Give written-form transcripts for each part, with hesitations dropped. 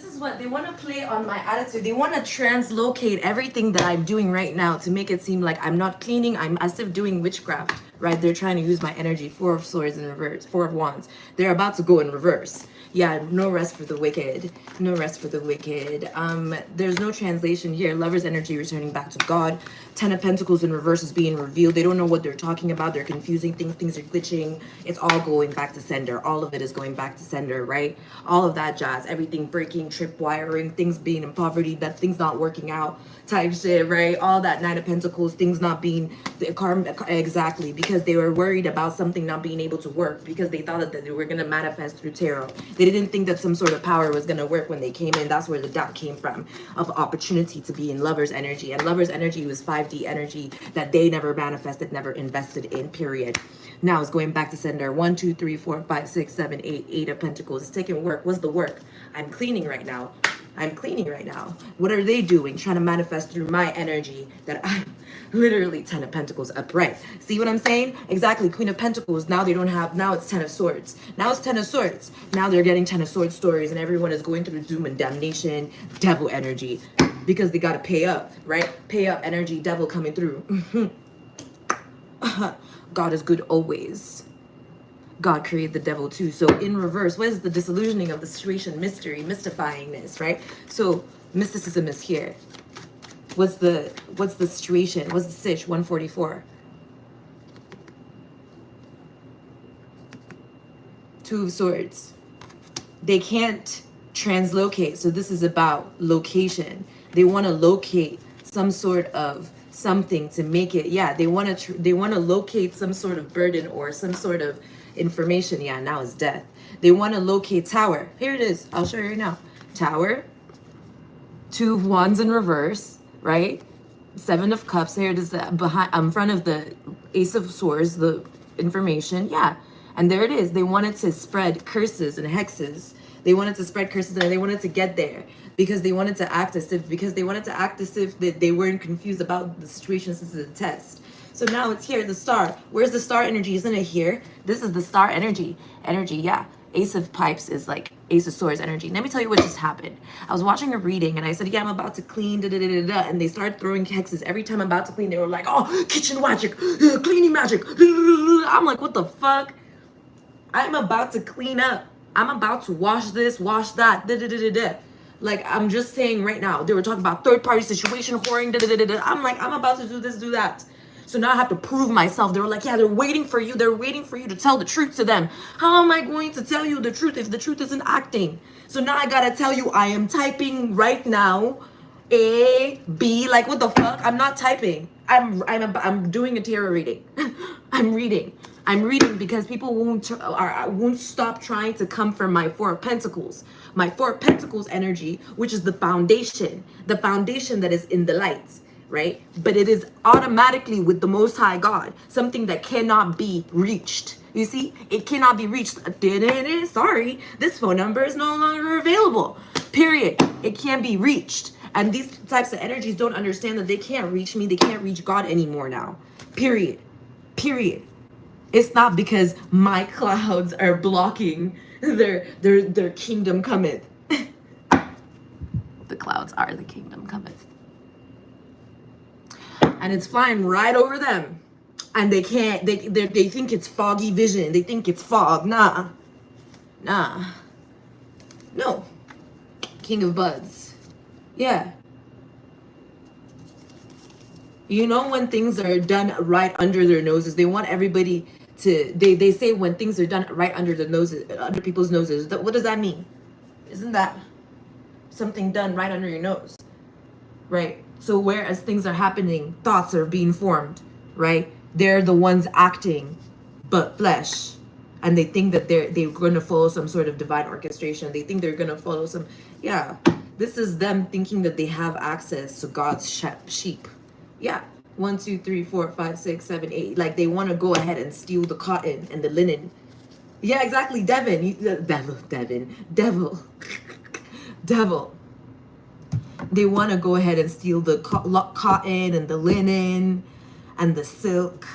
is what they want to play on my attitude. They want to translocate everything that I'm doing right now to make it seem like I'm not cleaning. I'm as if doing witchcraft, right? They're trying to use my energy. 4 of swords in reverse, 4 of wands. They're about to go in reverse. Yeah, no rest for the wicked. No rest for the wicked. There's no translation here. Lover's energy returning back to God. 10 of Pentacles in reverse is being revealed. They don't know what they're talking about. They're confusing things. Things are glitching. It's all going back to sender. All of it is going back to sender, right? All of that jazz. Everything breaking, tripwiring, things being in poverty, that things not working out type shit, right? All that 9 of Pentacles, things not being the karma, exactly, because they were worried about something not being able to work because they thought that they were going to manifest through tarot. They didn't think that some sort of power was going to work when they came in. That's where the doubt came from, of opportunity to be in lover's energy. And lover's energy was 5D energy that they never manifested, never invested in, period. Now it's going back to sender. 1, 2, 3, 4, 5, 6, 7, 8. 8 of Pentacles. It's taking work. What's the work? I'm cleaning right now. I'm cleaning right now. What are they doing? Trying to manifest through my energy that I'm literally 10 of Pentacles upright. See what I'm saying? Exactly. Queen of Pentacles. Now they don't have, now it's 10 of Swords. Now it's 10 of Swords. Now they're getting 10 of Swords stories and everyone is going through doom and damnation, devil energy, because they got to pay up, right? Pay up energy, devil coming through. God is good always. God created the devil too. So in reverse, what is the disillusioning of the situation? Mystery, mystifyingness, right? So mysticism is here. What's the situation? What's the sitch? 144. 2 of Swords. They can't translocate. So this is about location. They want to locate some sort of something to make it. Yeah, they want to locate some sort of burden or some sort of information. Yeah, now it's death. They want to locate Tower. Here it is. I'll show you right now. Tower. 2 of Wands in reverse, right? 7 of Cups. Here it is behind, in front of the Ace of Swords, the information. Yeah. And there it is. They wanted to spread curses and hexes. They wanted to spread curses and they wanted to get there because they wanted to act as if, that they weren't confused about the situation. This is a test. So now it's here, the star. Where's the star energy? Isn't it here? This is the star energy. Yeah. Ace of Pipes is like Ace of Swords energy. Let me tell you what just happened. I was watching a reading and I said, yeah, I'm about to clean, and they started throwing hexes. Every time I'm about to clean, they were like, oh, kitchen magic, cleaning magic. I'm like, what the fuck? I'm about to clean up. I'm about to wash this, wash that, Like, I'm just saying right now, they were talking about third-party situation, whoring, I'm like, I'm about to do this, do that. So now I have to prove myself. They were like, yeah, they're waiting for you. They're waiting for you to tell the truth to them. How am I going to tell you the truth if the truth isn't acting? So now I gotta tell you, I am typing right now. A, B, like what the fuck? I'm not typing. I'm doing a tarot reading. I'm reading because people won't stop trying to come for my 4 of Pentacles. My 4 of Pentacles energy, which is the foundation that is in the light. Right? But it is automatically with the Most High God, something that cannot be reached. You see, it cannot be reached. Sorry, this phone number is no longer available. Period. It can't be reached. And these types of energies don't understand that they can't reach me. They can't reach God anymore now. Period. It's not because my clouds are blocking their kingdom cometh. The clouds are the kingdom cometh. And it's flying right over them. And they can't, they think it's foggy vision. They think it's fog. Nah. No. King of Buds. Yeah. You know, when things are done right under their noses, they want everybody to, they say when things are done right under the noses, under people's noses. What does that mean? Isn't that something done right under your nose? Right? So whereas things are happening, thoughts are being formed, right? They're the ones acting, but flesh. And they think that they're going to follow some sort of divine orchestration. They think they're going to follow some, yeah. This is them thinking that they have access to God's sheep. Yeah. 1, 2, 3, 4, 5, 6, 7, 8. Like they want to go ahead and steal the cotton and the linen. Yeah, exactly. Devil. They want to go ahead and steal the cotton and the linen and the silk.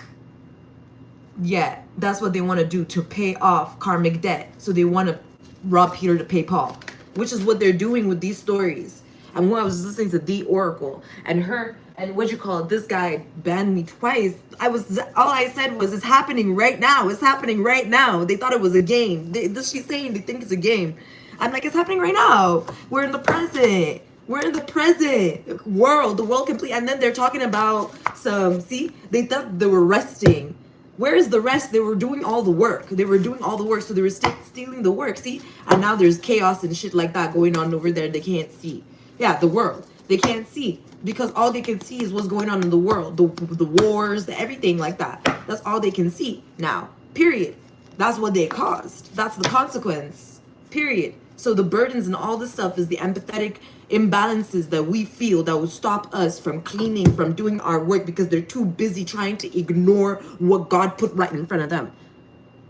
Yeah, that's what they want to do to pay off karmic debt. So they want to rob Peter to pay Paul. which is what they're doing with these stories. And when I was listening to the Oracle and her and what you call it, this guy banned me twice. All I said was, it's happening right now. It's happening right now. They thought it was a game. She's saying they think it's a game. I'm like, it's happening right now. We're in the present. We're in the present world, the world complete. And then they're talking about they thought they were resting. Where is the rest? They were doing all the work. They were doing all the work. So they were stealing the work. See? And now there's chaos and shit like that going on over there. They can't see. Yeah, the world. They can't see because all they can see is what's going on in the world. The wars, everything like that. That's all they can see now. Period. That's what they caused. That's the consequence. Period. So the burdens and all this stuff is the empathetic imbalances that we feel that will stop us from cleaning, from doing our work because they're too busy trying to ignore what God put right in front of them.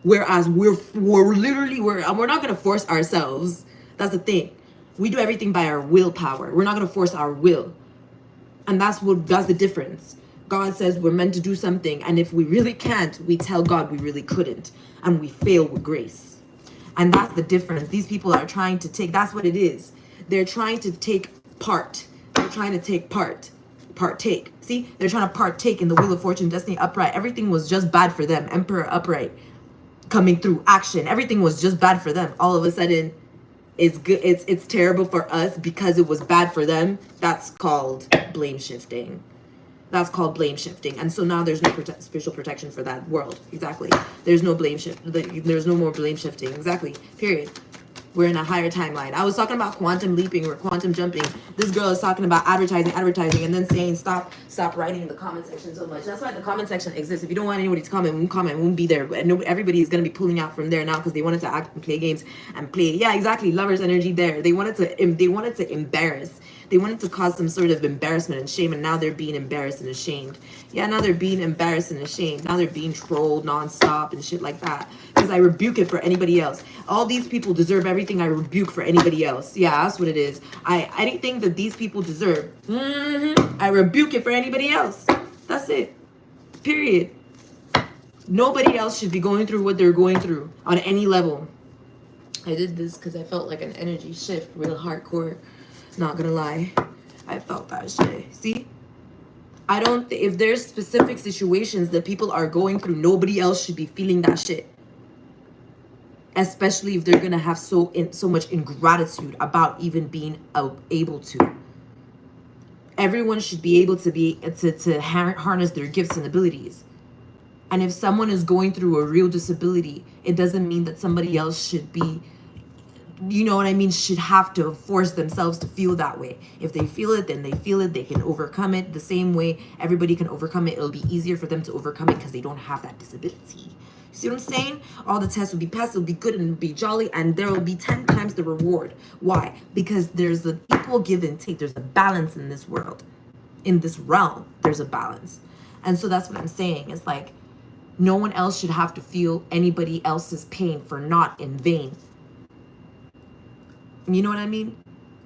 Whereas we're not going to force ourselves. That's the thing. We do everything by our willpower. We're not going to force our will. And that's the difference. God says we're meant to do something. And if we really can't, we tell God we really couldn't. And we fail with grace. And that's the difference. These people are trying to that's what it is. They're trying to take part. They're trying to partake. See, they're trying to partake in the Wheel of Fortune, Destiny upright. Everything was just bad for them. Emperor upright, coming through action. Everything was just bad for them. All of a sudden, it's good. It's terrible for us because it was bad for them. That's called blame shifting. That's called blame shifting. And so now there's no spiritual protection for that world. Exactly. There's no blame shift. There's no more blame shifting. Exactly. Period. We're in a higher timeline. I was talking about quantum leaping or quantum jumping. This girl is talking about advertising, and then saying stop writing in the comment section so much. That's why the comment section exists. If you don't want anybody to comment, we won't be there. Everybody is going to be pulling out from there now because they wanted to act and play games and play. Yeah, exactly. Lovers energy there. They wanted to embarrass. They wanted to cause some sort of embarrassment and shame, and now they're being embarrassed and ashamed. Yeah, now they're being embarrassed and ashamed. Now they're being trolled nonstop and shit like that. Because I rebuke it for anybody else. All these people deserve everything I rebuke for anybody else. Yeah, that's what it is. Anything that these people deserve, I rebuke it for anybody else. That's it. Period. Nobody else should be going through what they're going through on any level. I did this because I felt like an energy shift, real hardcore. Not gonna lie, I felt that shit. See, if there's specific situations that people are going through, nobody else should be feeling that shit. Especially if they're gonna have so much ingratitude about even being able to. Everyone should be able to harness their gifts and abilities. And if someone is going through a real disability, it doesn't mean that somebody else should be, you know what I mean, should have to force themselves to feel that way. If they feel it, then they feel it. They can overcome it the same way everybody can overcome it. It'll be easier for them to overcome it because they don't have that disability. See what I'm saying? All the tests will be passed, it'll be good and it'll be jolly, and there will be 10 times the reward. Why? Because there's an equal give and take. There's a balance in this world. In this realm, there's a balance. And so that's what I'm saying. It's like no one else should have to feel anybody else's pain for not in vain. You know what I mean?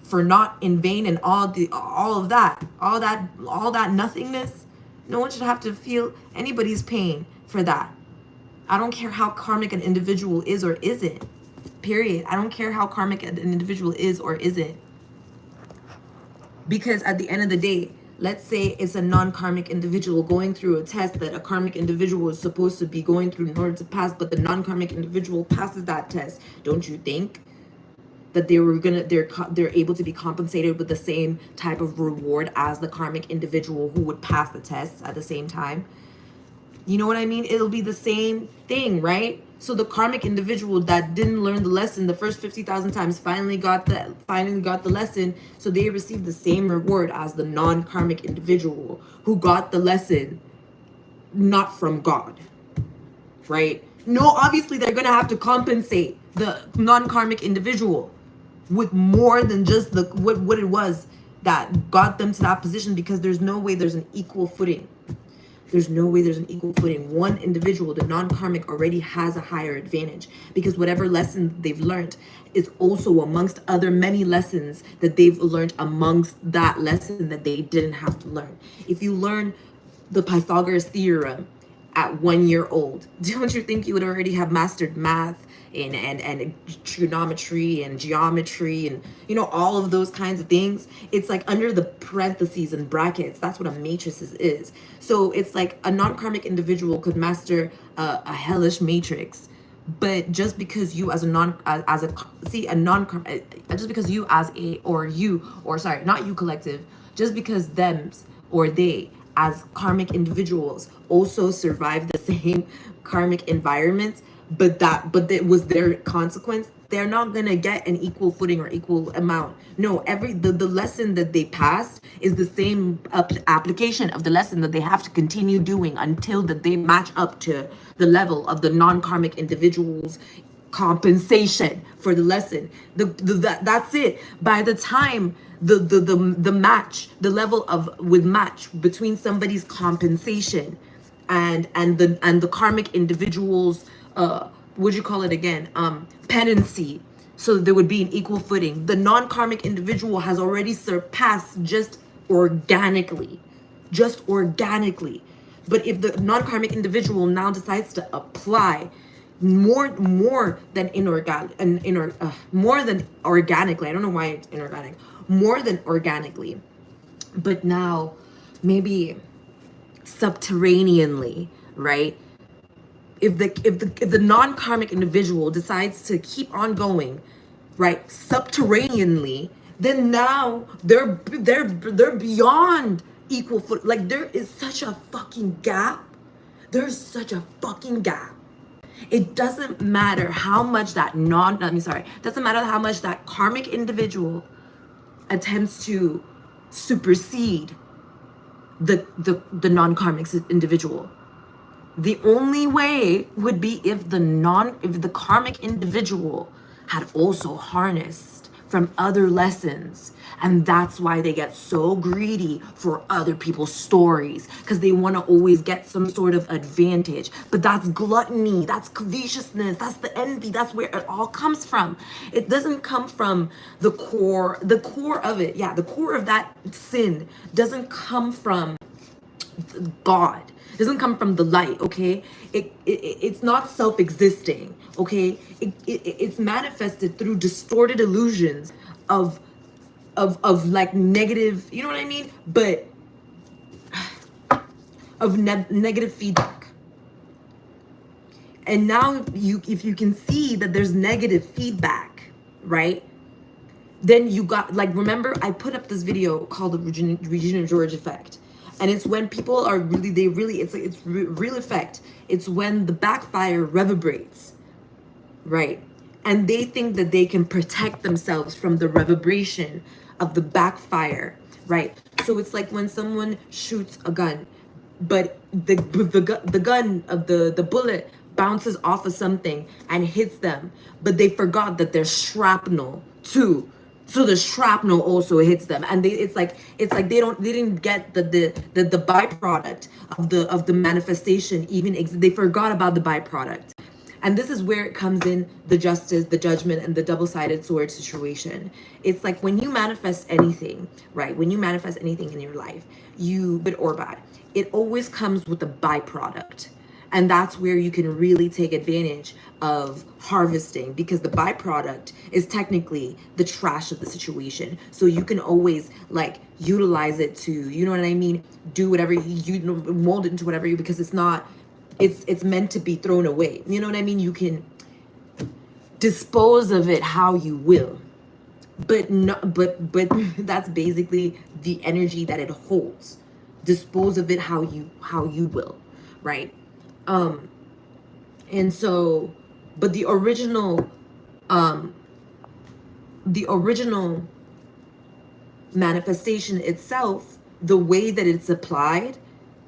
For not in vain and all of that nothingness. No one should have to feel anybody's pain for that. I don't care how karmic an individual is or isn't. Period. I don't care how karmic an individual is or isn't. Because at the end of the day, let's say it's a non-karmic individual going through a test that a karmic individual is supposed to be going through in order to pass, but the non-karmic individual passes that test. Don't you think that they're able to be compensated with the same type of reward as the karmic individual who would pass the tests at the same time? You know what I mean? It'll be the same thing, right? So the karmic individual that didn't learn the lesson the first 50,000 times finally got the lesson, so they received the same reward as the non-karmic individual who got the lesson not from God, right? No, obviously they're gonna have to compensate the non-karmic individual with more than just what it was that got them to that position, because there's no way there's an equal footing. There's no way there's an equal footing. One individual, the non-karmic, already has a higher advantage because whatever lesson they've learned is also amongst other many lessons that they've learned amongst that lesson that they didn't have to learn. If you learn the Pythagoras theorem at 1 year old, don't you think you would already have mastered math and trigonometry and geometry and, you know, all of those kinds of things. It's like under the parentheses and brackets. That's what a matrix is. So it's like a non-karmic individual could master a hellish matrix, but just because you as a just because you as a, or you, or sorry, not you collective, just because them or they as karmic individuals also survive the same karmic environment, but it was their consequence, they're not gonna get an equal footing or equal amount. No, the lesson that they passed is the same application of the lesson that they have to continue doing until that they match up to the level of the non-karmic individuals compensation for the lesson. That's it. By the time the match, the level of with match between somebody's compensation and the karmic individuals, what do you call it again, penancy, so there would be an equal footing. The non-karmic individual has already surpassed just organically. But if the non-karmic individual now decides to apply more than more than organically, I don't know why it's inorganic, more than organically, but now maybe subterraneanly, right? If the non-karmic individual decides to keep on going, right, subterraneanly, then now they're beyond equal foot. Like there is such a fucking gap. There's such a fucking gap. It doesn't matter how much doesn't matter how much that karmic individual attempts to supersede the non-karmic individual. The only way would be if the karmic individual had also harnessed from other lessons. And that's why they get so greedy for other people's stories, because they want to always get some sort of advantage. But that's gluttony, that's covetousness, that's the envy, that's where it all comes from. It doesn't come from the core of it. Yeah, the core of that sin doesn't come from God. It doesn't come from the light, okay? It's not self-existing, okay? It's manifested through distorted illusions of like negative, you know what I mean? But of negative feedback. And now if you can see that there's negative feedback, right? Then you got, like, remember I put up this video called the Regina George effect. And it's when people are it's real effect. It's when the backfire reverberates, right? And they think that they can protect themselves from the reverberation of the backfire, right? So it's like when someone shoots a gun, but the gun of the bullet bounces off of something and hits them, but they forgot that there's shrapnel too. So the shrapnel also hits them, and it's like they didn't get the byproduct of the manifestation. They forgot about the byproduct. And this is where it comes in, the justice, the judgment, and the double-sided sword situation. It's like when you manifest anything, right? When you manifest anything in your life, good or bad, it always comes with a byproduct. And that's where you can really take advantage of harvesting, because the byproduct is technically the trash of the situation. So you can always like utilize it to, you know what I mean? Do whatever you mold it into whatever you, because it's meant to be thrown away. You know what I mean? You can dispose of it how you will, but that's basically the energy that it holds. Dispose of it how you will, right? And so, but the original manifestation itself, the way that it's applied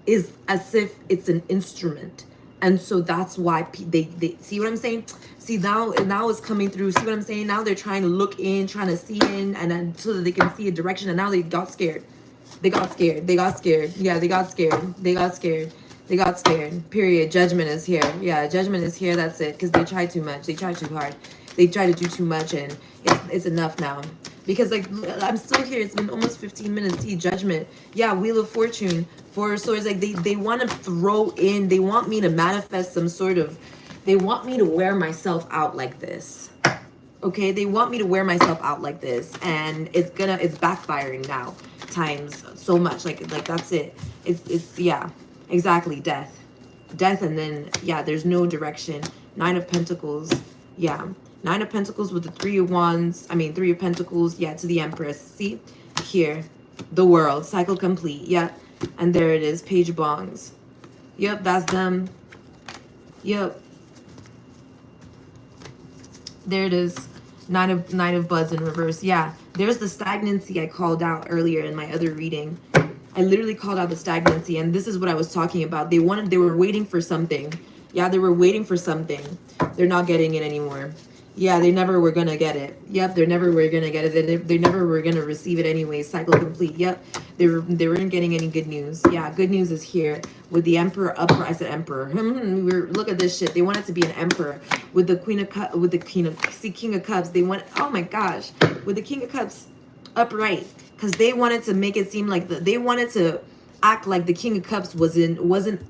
is as if it's an instrument. And so that's why they see what I'm saying? See, now it's coming through. See what I'm saying? Now they're trying to look in, trying to see in, and then so that they can see a direction. And now they got scared. They got scared. Yeah, they got scared. Period. Judgment is here. Yeah, judgment is here. That's it. Because they tried too much. They tried too hard. They tried to do too much, and it's enough now. Because like I'm still here. It's been almost 15 minutes. See, judgment. Yeah, Wheel of Fortune. So it's like they want to throw in. They want me to manifest some sort of They want me to wear myself out like this. Okay, they want me to wear myself out like this, and it's backfiring now times so much. Like that's it. It's yeah, exactly, death. And then yeah, there's no direction. 9 of Pentacles. Yeah. 9 of Pentacles with the 3 of Wands. I mean 3 of Pentacles, yeah, to the Empress. See? Here. The World. Cycle complete. Yeah. And there it is. Page of Bongs. Yep, that's them. Yep. There it is. Nine of Buds in reverse. Yeah. There's the stagnancy I called out earlier in my other reading. I literally called out the stagnancy, and this is what I was talking about. They were waiting for something. Yeah, they were waiting for something. They're not getting it anymore. Yeah, they never were gonna get it. Yep, they never were gonna get it. They never were gonna receive it anyway. Cycle complete. Yep, they weren't getting any good news. Yeah, good news is here with the Emperor up. I said Emperor. Look at this shit. They want it to be an Emperor with the Queen of Cups. With the King of Cups. They want. Oh my gosh, with the King of Cups upright, because they wanted to make it seem like they wanted to act like the King of Cups wasn't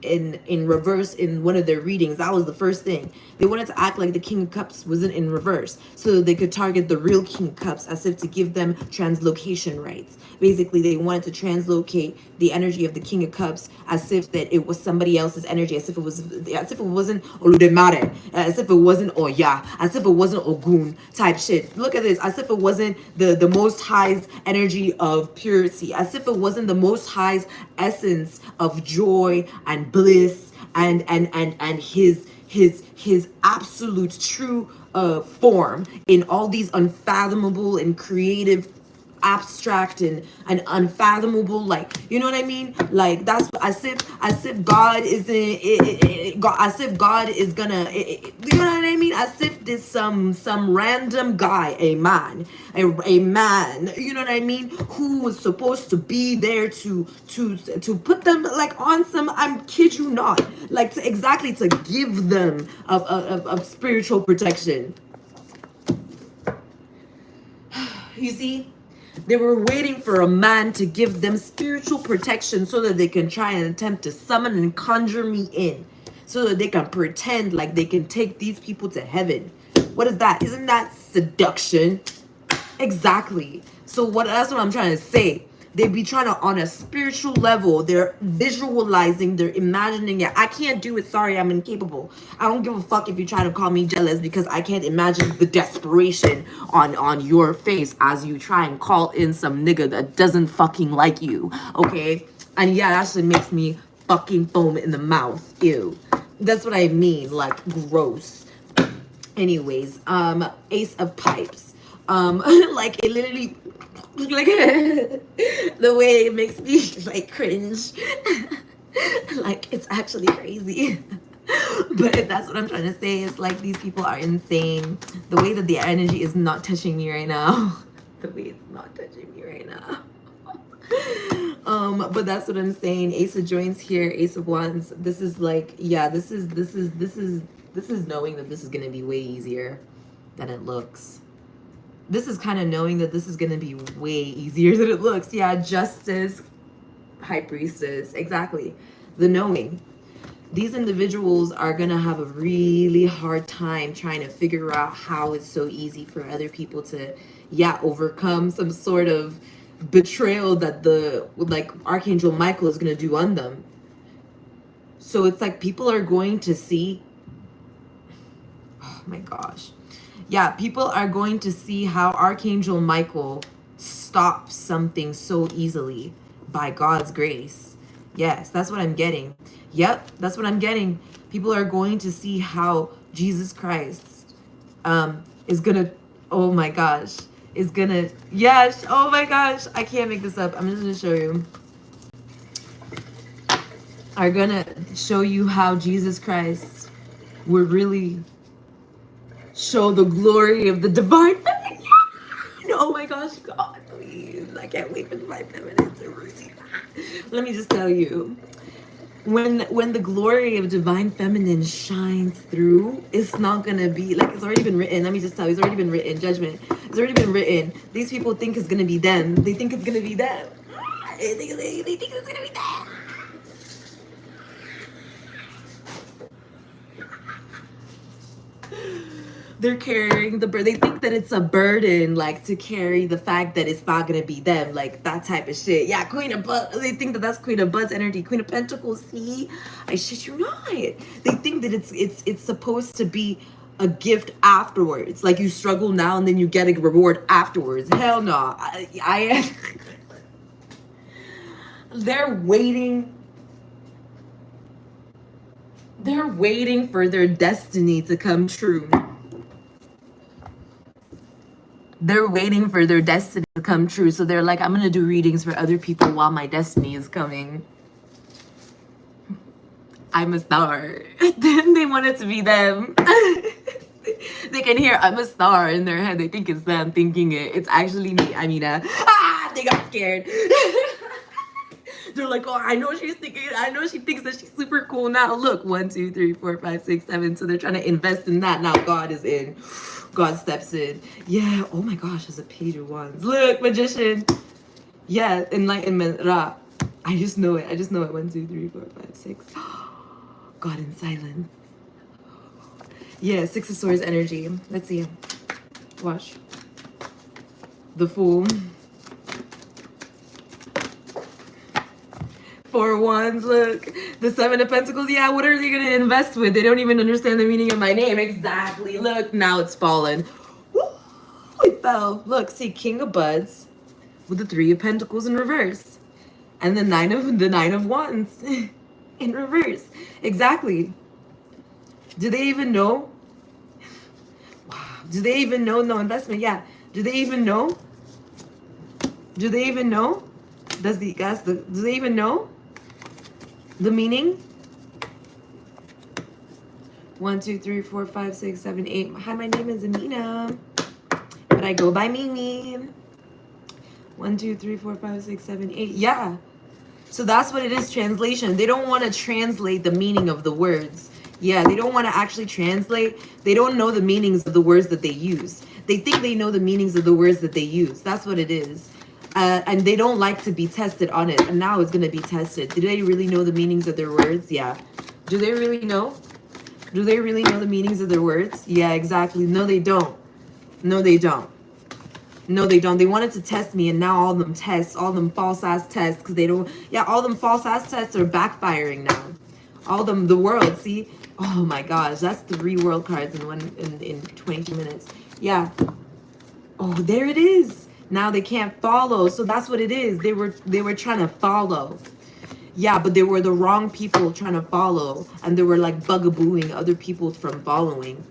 in reverse in one of their readings. That was the first thing. They wanted to act like the King of Cups wasn't in reverse, so that they could target the real King of Cups as if to give them translocation rights. Basically, they wanted to translocate the energy of the King of Cups as if that it was somebody else's energy, as if it wasn't Oludemare, as if it wasn't Oya, as if it wasn't Ogun type shit. Look at this, as if it wasn't the Most High's energy of purity, as if it wasn't the Most High's essence of joy and bliss and his absolute true form in all these unfathomable and creative, abstract and unfathomable, like, you know what I mean? Like, that's as if God isn't as if God is gonna you know what I mean? As if there's some random guy, a man, you know what I mean, who was supposed to be there to put them like on some, I'm kid you not, like to give them of spiritual protection. You see? They were waiting for a man to give them spiritual protection so that they can try and attempt to summon and conjure me in, so that they can pretend like they can take these people to heaven. What is that? Isn't that seduction? Exactly. So that's what I'm trying to say. They be trying to, on a spiritual level, they're visualizing, they're imagining it. I can't do it. Sorry, I'm incapable. I don't give a fuck if you try to call me jealous, because I can't imagine the desperation on your face as you try and call in some nigga that doesn't fucking like you. Okay? And yeah, that shit makes me fucking foam in the mouth. Ew. That's what I mean. Like, gross. Anyways, Ace of Pipes. Like, it literally, like, the way it makes me like cringe. Like, it's actually crazy. But that's what I'm trying to say. It's like, these people are insane. The way that the energy is not touching me right now. The way it's not touching me right now. But that's what I'm saying. Ace of Joints here, Ace of Wands. This is like, yeah, this is knowing that this is gonna be way easier than it looks. This is kind of knowing that this is going to be way easier than it looks. Yeah, Justice, High Priestess. Exactly. The knowing. These individuals are going to have a really hard time trying to figure out how it's so easy for other people to, yeah, overcome some sort of betrayal that like Archangel Michael is going to do on them. So it's like people are going to see, oh my gosh. Yeah, people are going to see how Archangel Michael stops something so easily by God's grace. Yes, that's what I'm getting. Yep, that's what I'm getting. People are going to see how Jesus Christ is gonna, oh my gosh, is gonna, yes, oh my gosh, I can't make this up. I'm just gonna show you. Are gonna show you how Jesus Christ would really show the glory of the divine feminine. Oh my gosh, God, please. I can't wait for divine feminine to really. Let me just tell you, when the glory of divine feminine shines through, it's not gonna be like, it's already been written. Let me just tell you, it's already been written. Judgment. It's already been written. These people think it's gonna be them. They think it's gonna be them. They think it's gonna be them. They're carrying the burden. They think that it's a burden, like, to carry the fact that it's not gonna be them, like that type of shit. Yeah, Queen of They think that that's Queen of Buds energy. Queen of Pentacles. See, I shit you not. They think that it's supposed to be a gift afterwards. Like, you struggle now and then you get a reward afterwards. Hell no. I they're waiting. They're waiting for their destiny to come true. They're waiting for their destiny to come true. So they're like, I'm going to do readings for other people while my destiny is coming. I'm a star. Then they want it to be them. They can hear I'm a star in their head. They think it's them thinking it. It's actually me, Amina. They got scared. They're like, oh, I know she's thinking, I know she thinks that she's super cool now. Look, 1, 2, 3, 4, 5, 6, 7. So they're trying to invest in that. Now God is in. God steps in. Yeah. Oh my gosh, there's a Page of Wands. Look, Magician. Yeah, enlightenment. Ra. I just know it. 1, 2, 3, 4, 5, 6. God in silence. Yeah, Six of Swords energy. Let's see. Watch. The Fool. 4 Wands, look. The Seven of Pentacles. Yeah, what are they going to invest with? They don't even understand the meaning of my name. Exactly. Look, now it's fallen. Woo, it fell. Look, see, King of Buds with the 3 of Pentacles in reverse. And the Nine of Wands in reverse. Exactly. Do they even know? Wow. Do they even know? No investment. Yeah. Do they even know? Do they even know? Do they even know the meaning? 1, 2, 3, 4, 5, 6, 7, 8. Hi, my name is Amina, but I go by Mimi. 1, 2, 3, 4, 5, 6, 7, 8. Yeah. So that's what it is, translation. They don't want to translate the meaning of the words. Yeah, they don't want to actually translate. They don't know the meanings of the words that they use. They think they know the meanings of the words that they use. That's what it is. And they don't like to be tested on it. And now it's going to be tested. Do they really know the meanings of their words? Yeah. Do they really know? Do they really know the meanings of their words? Yeah, exactly. No, they don't. No, they don't. No, they don't. They wanted to test me, and now all them tests, all them false-ass tests, because they don't... Yeah, all them false-ass tests are backfiring now. All them... The world, see? Oh, my gosh. That's 3 world cards in 22 minutes. Yeah. Oh, there it is. Now they can't follow. So that's what it is. They were trying to follow. Yeah, but they were the wrong people trying to follow. And they were like bugabooing other people from following.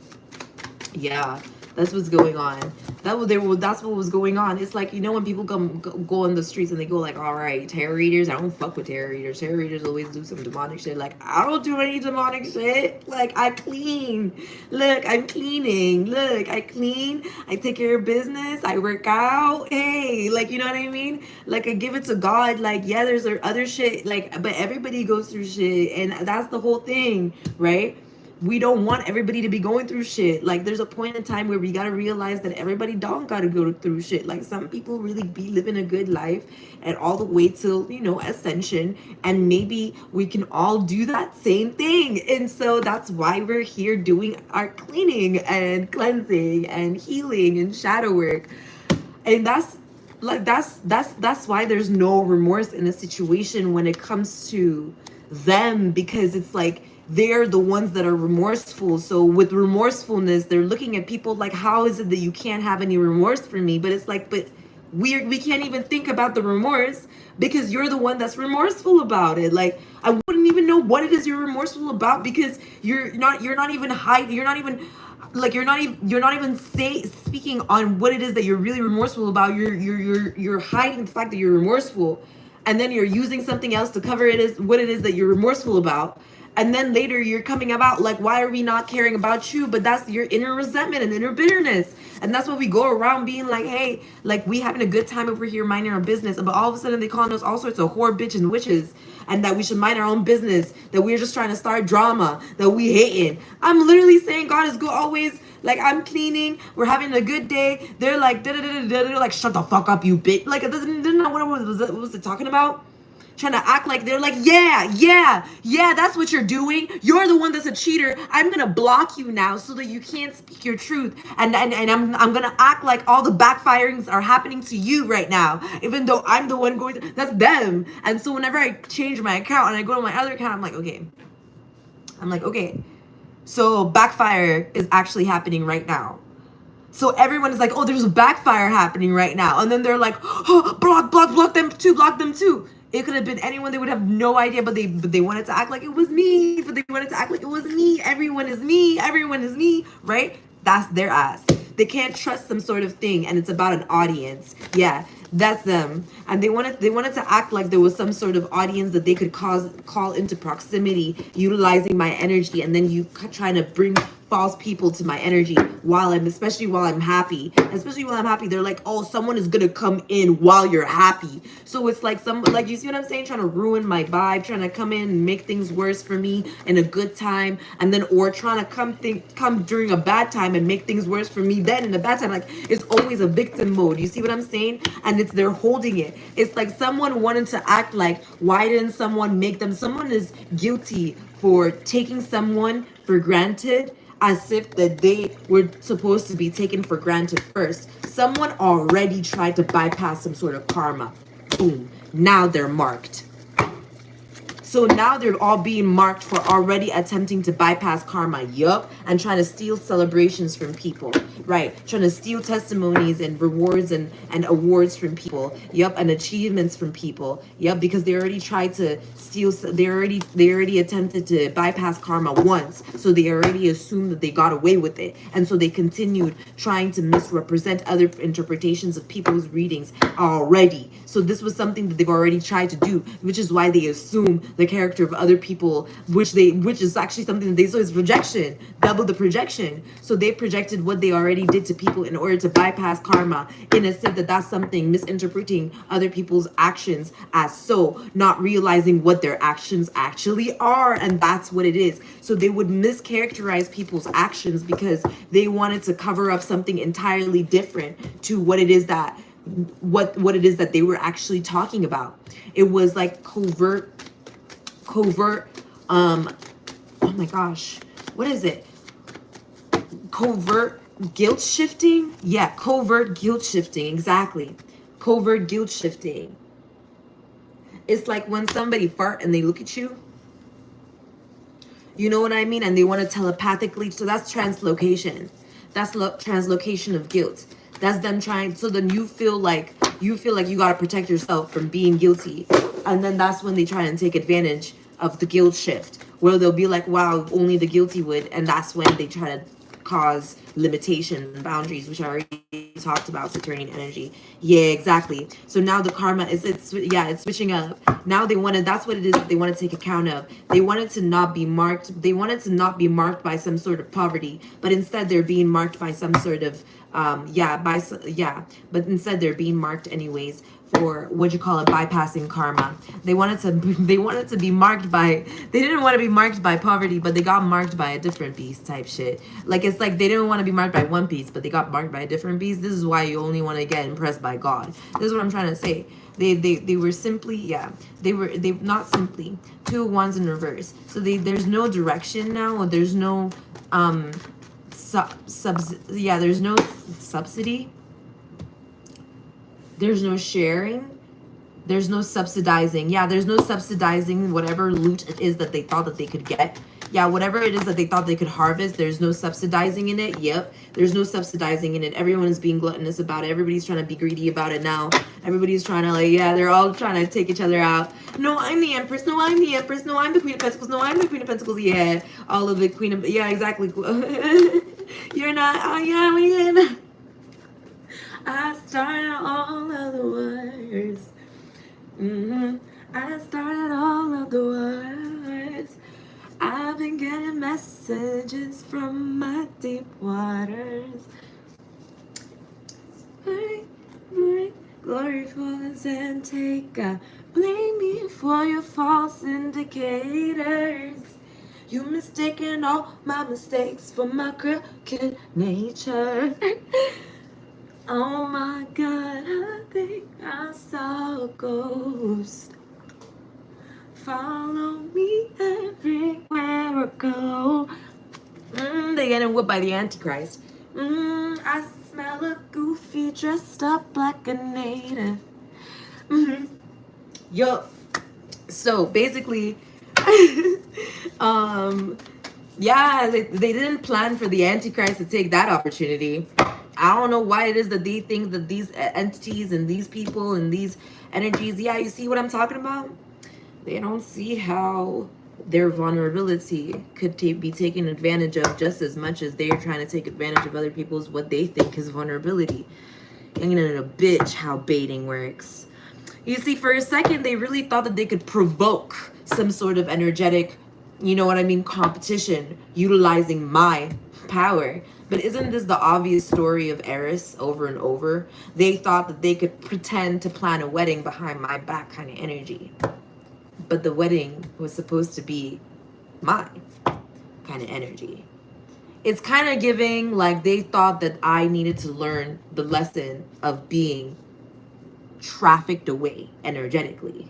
Yeah, that's what's going on. That's what was going on. It's like, you know, when people go on the streets and they go like, all right, tarot readers, I don't fuck with tarot readers. Tarot readers always do some demonic shit. Like, I don't do any demonic shit. Like, I clean. Look, I'm cleaning. Look, I clean. I take care of business. I work out. Hey, like, you know what I mean? Like, I give it to God. Like, yeah, there's other shit. Like, but everybody goes through shit. And that's the whole thing, right? We don't want everybody to be going through shit. Like, there's a point in time where we got to realize that everybody don't got to go through shit. Like, some people really be living a good life and all the way till, you know, ascension. And maybe we can all do that same thing. And so that's why we're here doing our cleaning and cleansing and healing and shadow work. And that's why there's no remorse in a situation when it comes to them, because it's like, they're the ones that are remorseful. So with remorsefulness, they're looking at people like, how is it that you can't have any remorse for me? But it's like, but we can't even think about the remorse because you're the one that's remorseful about it. Like, I wouldn't even know what it is you're remorseful about, because you're not even speaking on what it is that you're really remorseful about. You're hiding the fact that you're remorseful, and then you're using something else to cover it as what it is that you're remorseful about. And then later you're coming about like, why are we not caring about you? But that's your inner resentment and inner bitterness. And that's what we go around being like, hey, like, we having a good time over here minding our business. But all of a sudden they calling us all sorts of whore, bitch, and witches. And that we should mind our own business. That we're just trying to start drama. That we hating. I'm literally saying God is good always. Like, I'm cleaning. We're having a good day. They're like, they're like, shut the fuck up, you bitch. Like, it doesn't know what was it talking about? Trying to act like they're like, yeah, that's what you're doing. You're the one that's a cheater. I'm gonna block you now so that you can't speak your truth. And I'm gonna act like all the backfirings are happening to you right now, even though I'm the one going through, that's them. And so whenever I change my account and I go to my other account, I'm like, okay. So backfire is actually happening right now. So everyone is like, oh, there's a backfire happening right now. And then they're like, oh, block them too. It could have been anyone. They would have no idea, but they wanted to act like it was me. But they wanted to act like it wasn't me. Everyone is me, right? That's their ass. They can't trust some sort of thing, and it's about an audience. Yeah, that's them. And they wanted to act like there was some sort of audience that they could call into proximity, utilizing my energy, and then you trying to bring false people to my energy especially while I'm happy. They're like, oh, someone is gonna come in while you're happy. So it's like you see what I'm saying, trying to ruin my vibe, trying to come in and make things worse for me in a good time, and then or trying to come during a bad time and make things worse for me then in a bad time. Like, it's always a victim mode. You see what I'm saying? And they're holding it. It's like someone wanted to act like, why didn't someone make them? Someone is guilty for taking someone for granted, as if that they were supposed to be taken for granted first. Someone already tried to bypass some sort of karma. Boom. Now they're marked. So now they're all being marked for already attempting to bypass karma. Yup. And trying to steal celebrations from people. Right. Trying to steal testimonies and rewards and awards from people. Yup. And achievements from people. Yup. Because they already tried to steal. They already attempted to bypass karma once. So they already assumed that they got away with it. And so they continued trying to misrepresent other interpretations of people's readings already. So this was something that they've already tried to do, which is why they assume the character of other people, which is actually something that they saw as projection, double the projection. So they projected what they already did to people in order to bypass karma, in a sense that that's something, misinterpreting other people's actions as so, not realizing what their actions actually are, and that's what it is. So they would mischaracterize people's actions because they wanted to cover up something entirely different to what it is that they were actually talking about. It was like covert oh my gosh, what is it? Covert guilt shifting? Yeah, covert guilt shifting, exactly. Covert guilt shifting. It's like when somebody fart and they look at you. You know what I mean? And they want to telepathically, so that's translocation. That's translocation of guilt. That's them trying, so then you feel like you got to protect yourself from being guilty. And then that's when they try and take advantage of the guilt shift, where they'll be like, wow, only the guilty would. And that's when they try to cause limitations and boundaries, which I already talked about, Saturnian energy. Yeah, exactly. So now the karma it's switching up. Now that's what it is that they want to take account of. They wanted to not be marked by some sort of poverty, but instead they're being marked by some sort of but instead they're being marked anyways for bypassing karma. They wanted to be marked by, they didn't want to be marked by poverty, but they got marked by a different beast type shit. Like, it's like they didn't want to be marked by one piece, but they got marked by a different beast. This is why you only want to get impressed by God. This is what I'm trying to say. They were simply, they not simply, 2 of Wands in reverse. So there's no direction now, or there's no there's no subsidy. There's no sharing. There's no subsidizing. Yeah, there's no subsidizing whatever loot it is that they thought that they could get. Yeah, whatever it is that they thought they could harvest, there's no subsidizing in it. Yep, there's no subsidizing in it. Everyone is being gluttonous about it. Everybody's trying to be greedy about it now. Everybody's trying to, like, they're all trying to take each other out. No, I'm the Empress. No, I'm the Empress. No, I'm the Queen of Pentacles. No, I'm the Queen of Pentacles. Yeah, all of the Queen of, yeah, exactly. You're not, I started all of the words. I started all of the words. I've been getting messages from my deep waters. Glory falls and take God. Blame me for your false indicators. You mistaken all my mistakes for my crooked nature. Oh my God, I think I saw a ghost. follow me everywhere I go. They getting whipped by the Antichrist. I smell a goofy dressed up like a native. Yo, so basically, yeah, they didn't plan for the Antichrist to take that opportunity. I don't know why it is that they think that these entities and these people and these energies, yeah, you see what I'm talking about? They don't see how their vulnerability could be taken advantage of just as much as they're trying to take advantage of other people's what they think is vulnerability. And you know, a bitch how baiting works. You see, for a second, they really thought that they could provoke some sort of energetic, you know what I mean, competition, utilizing my power. But isn't this the obvious story of Eris over and over? They thought that they could pretend to plan a wedding behind my back kind of energy. But the wedding was supposed to be my kind of energy. It's kind of giving like they thought that I needed to learn the lesson of being trafficked away energetically,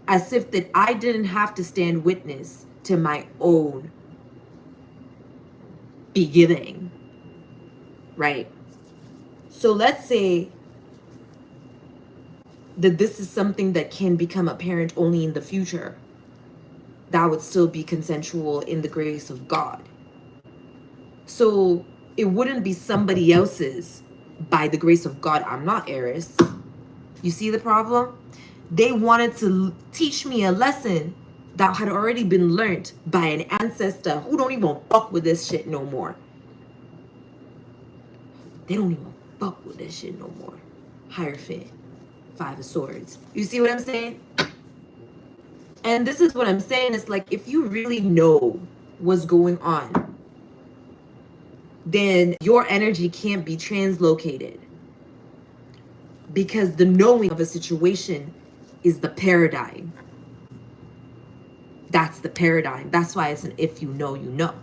as if that I didn't have to stand witness to my own beginning, right? So let's say that this is something that can become apparent only in the future. That would still be consensual in the grace of God. So it wouldn't be somebody else's by the grace of God. I'm not Eris. You see the problem? They wanted to teach me a lesson that had already been learned by an ancestor who don't even fuck with this shit no more. They don't even fuck with this shit no more. Hierophant, 5 of Swords. You see what I'm saying? And this is what I'm saying. It's like, if you really know what's going on, then your energy can't be translocated. Because the knowing of a situation is the paradigm. That's the paradigm. That's why it's an if you know, you know.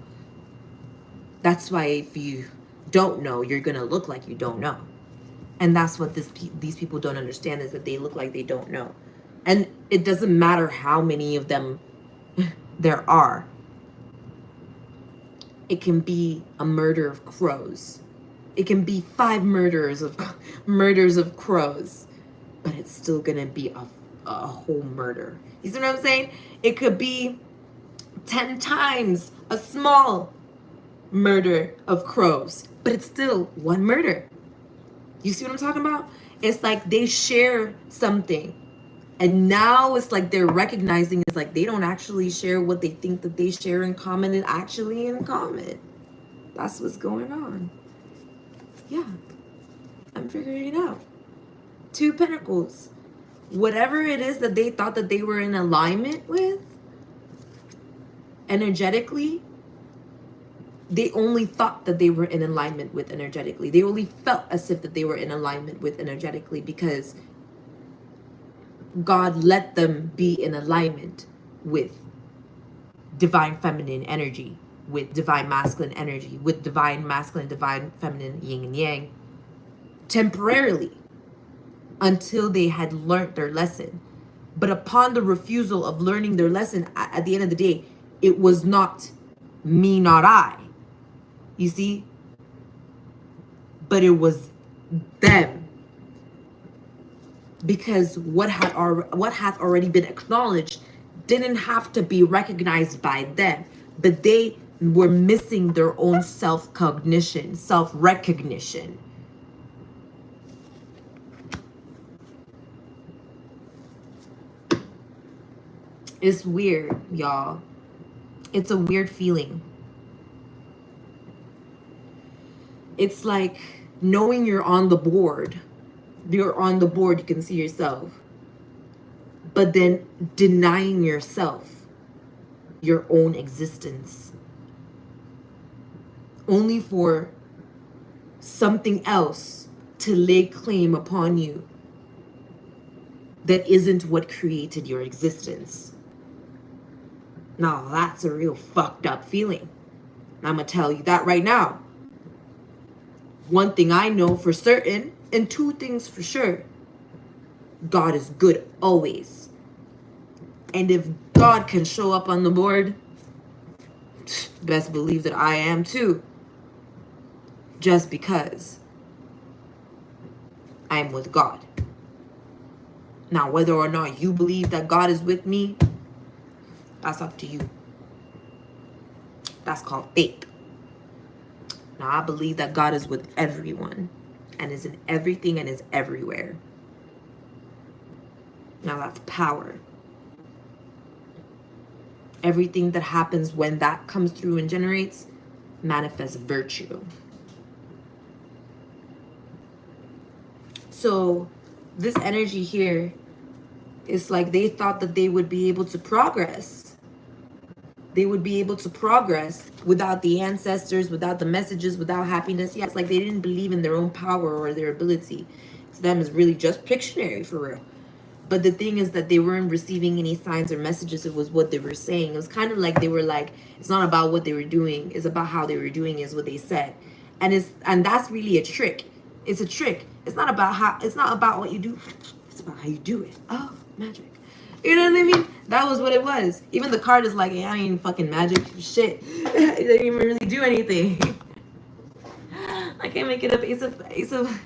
That's why if you don't know, you're going to look like you don't know. And that's what these people don't understand, is that they look like they don't know. And it doesn't matter how many of them there are. It can be a murder of crows. It can be 5 murders of crows, but it's still gonna be a whole murder. You see what I'm saying? It could be 10 times a small murder of crows, but it's still one murder. You see what I'm talking about? It's like they share something, and now it's like they're recognizing it's like they don't actually share what they think that they share in common, and actually in common. That's what's going on. Yeah, I'm figuring it out. 2 Pentacles. Whatever it is that they thought that they were in alignment with, energetically, they only thought that they were in alignment with energetically. They only felt as if that they were in alignment with energetically because God let them be in alignment with divine feminine energy, with divine masculine energy, with divine masculine, divine feminine, yin and yang, temporarily, until they had learned their lesson. But upon the refusal of learning their lesson, at the end of the day, it was not me, not I. You see? But it was them. Because what hath already been acknowledged didn't have to be recognized by them, but they were missing their own self-cognition, self-recognition. It's weird, y'all. It's a weird feeling. It's like knowing you're on the board. You're on the board, you can see yourself. But then denying yourself your own existence. Only for something else to lay claim upon you that isn't what created your existence. Now, that's a real fucked up feeling. I'm going to tell you that right now. One thing I know for certain, and 2 things for sure. God is good always. And if God can show up on the board, best believe that I am too. Just because I'm with God. Now, whether or not you believe that God is with me, that's up to you. That's called faith. Now, I believe that God is with everyone and is in everything and is everywhere. Now, that's power. Everything that happens when that comes through and generates manifests virtue. So this energy here is like they thought that they would be able to progress. They would be able to progress without the ancestors, without the messages, without happiness. Yeah, it's like they didn't believe in their own power or their ability. To them, is really just Pictionary for real. But the thing is that they weren't receiving any signs or messages. It was what they were saying. It was kind of like they were like, it's not about what they were doing. It's about how they were doing is what they said. And that's really a trick. It's a trick. It's not about what you do. It's about how you do it. Oh, magic. You know what I mean? That was what it was. Even the card is like, yeah, I ain't fucking magic shit. It didn't even really do anything. I can't make it up. Ace of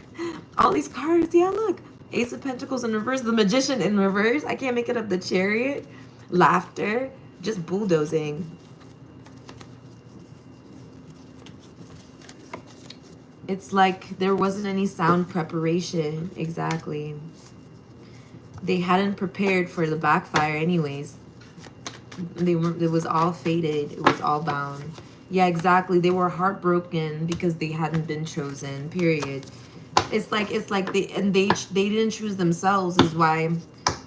all these cards. Yeah, look. Ace of Pentacles in reverse, the Magician in reverse. I can't make it up. The Chariot, laughter, just bulldozing. It's like there wasn't any sound preparation. Exactly. They hadn't prepared for the backfire anyways. It was all fated. It was all bound. Yeah, exactly. They were heartbroken because they hadn't been chosen, period. It's like they didn't choose themselves is why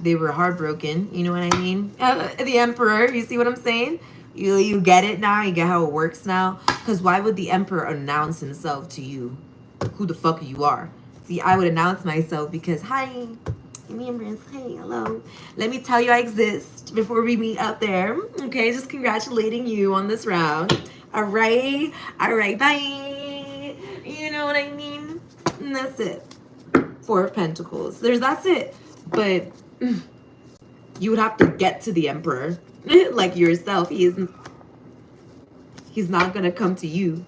they were heartbroken. You know what I mean? The Emperor, you see what I'm saying? You get it now? You get how it works now? Because why would the Emperor announce himself to you? Who the fuck you are? See, I would announce myself because, hi, me and Brins, hey, hello. Let me tell you I exist before we meet up there. Okay, just congratulating you on this round. All right, bye. You know what I mean? And that's it. Four of Pentacles. That's it. But you would have to get to the Emperor like yourself. He's not gonna come to you.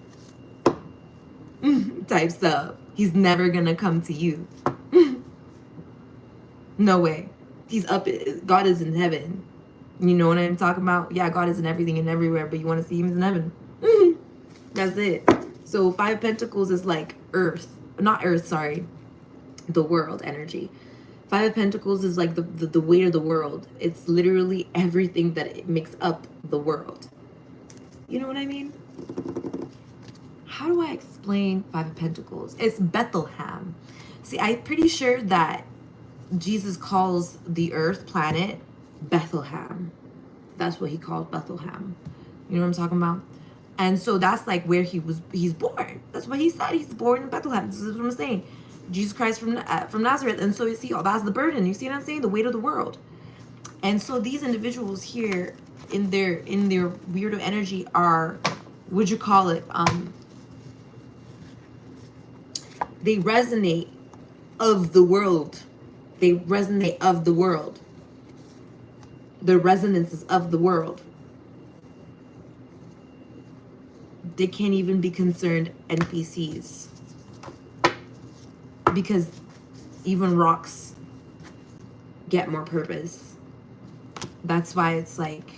Type stuff. He's never gonna come to you. No way. He's up. God is in heaven. You know what I'm talking about? Yeah, God is in everything and everywhere, but you want to see him in heaven. That's it. So Five of Pentacles is like earth. Not earth, sorry. The world energy. Five of Pentacles is like the weight of the world. It's literally everything that it makes up the world. You know what I mean? How do I explain Five of Pentacles? It's Bethlehem. See, I'm pretty sure that Jesus calls the earth planet Bethlehem. That's what he called Bethlehem. You know what I'm talking about? And so that's like where he's born. That's what he said. He's born in Bethlehem. This is what I'm saying. Jesus Christ from Nazareth. And so you see, that's the burden. You see what I'm saying? The weight of the world. And so these individuals here in their weirdo energy are, would you call it? They resonate of the world. They resonate of the world. The resonances of the world. They can't even be concerned NPCs. Because even rocks get more purpose. That's why it's like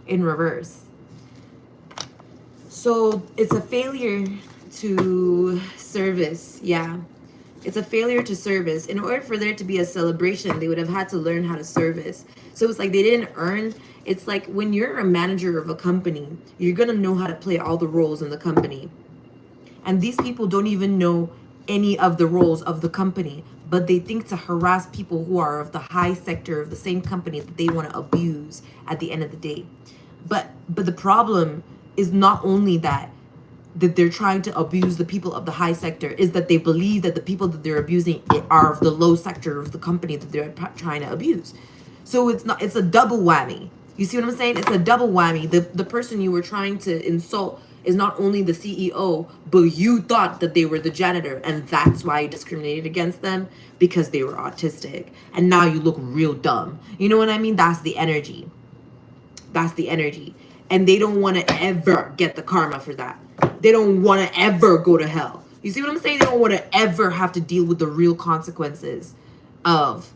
in reverse. So it's a failure to service. Yeah. It's a failure to service. In order for there to be a celebration, they would have had to learn how to service. So it's like they didn't earn. It's like when you're a manager of a company, you're going to know how to play all the roles in the company. And these people don't even know any of the roles of the company, but they think to harass people who are of the high sector of the same company that they want to abuse at the end of the day. But the problem is not only that they're trying to abuse the people of the high sector, is that they believe that the people that they're abusing are of the low sector of the company that they're trying to abuse. So it's a double whammy. You see what I'm saying? It's a double whammy. The person you were trying to insult is not only the CEO, but you thought that they were the janitor, and that's why you discriminated against them because they were autistic. And now you look real dumb. You know what I mean? That's the energy. That's the energy. And they don't want to ever get the karma for that. They don't want to ever go to hell. You see what I'm saying? They don't want to ever have to deal with the real consequences of,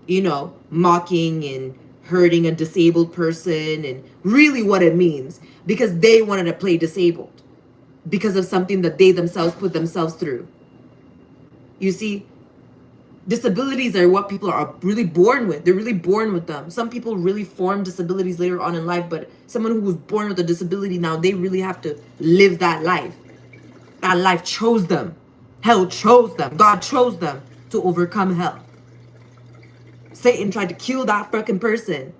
you know, mocking and hurting a disabled person and really what it means, because they wanted to play disabled because of something that they themselves put themselves through. You see, disabilities are what people are really born with. They're really born with them. Some people really form disabilities later on in life, but someone who was born with a disability now, they really have to live that life. That life chose them. Hell chose them. God chose them to overcome hell. Satan tried to kill that fucking person.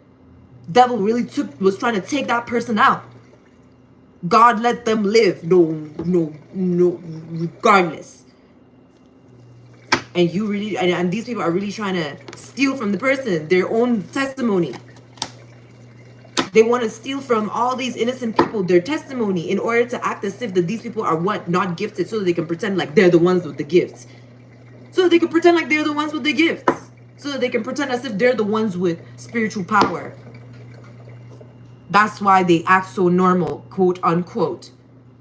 Devil really was trying to take that person out. God let them live. No, regardless. And you really, and these people are really trying to steal from the person their own testimony. They want to steal from all these innocent people their testimony in order to act as if that these people are what? Not gifted, so that they can pretend like they're the ones with the gifts. So that they can pretend like they're the ones with the gifts. So that they can pretend as if they're the ones with spiritual power. That's why they act so normal, quote unquote.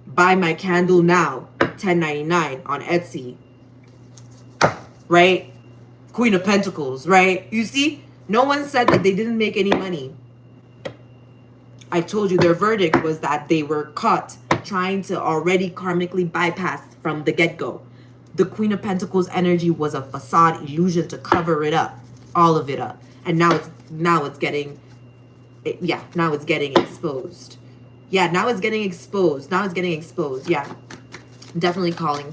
Buy my candle now, $10.99 on Etsy. Right? Queen of Pentacles, right? You see, no one said that they didn't make any money. I told you their verdict was that they were caught trying to already karmically bypass from the get-go. The Queen of Pentacles energy was a facade illusion to cover it up, all of it up. And now it's getting exposed. Yeah, now it's getting exposed. Yeah, definitely calling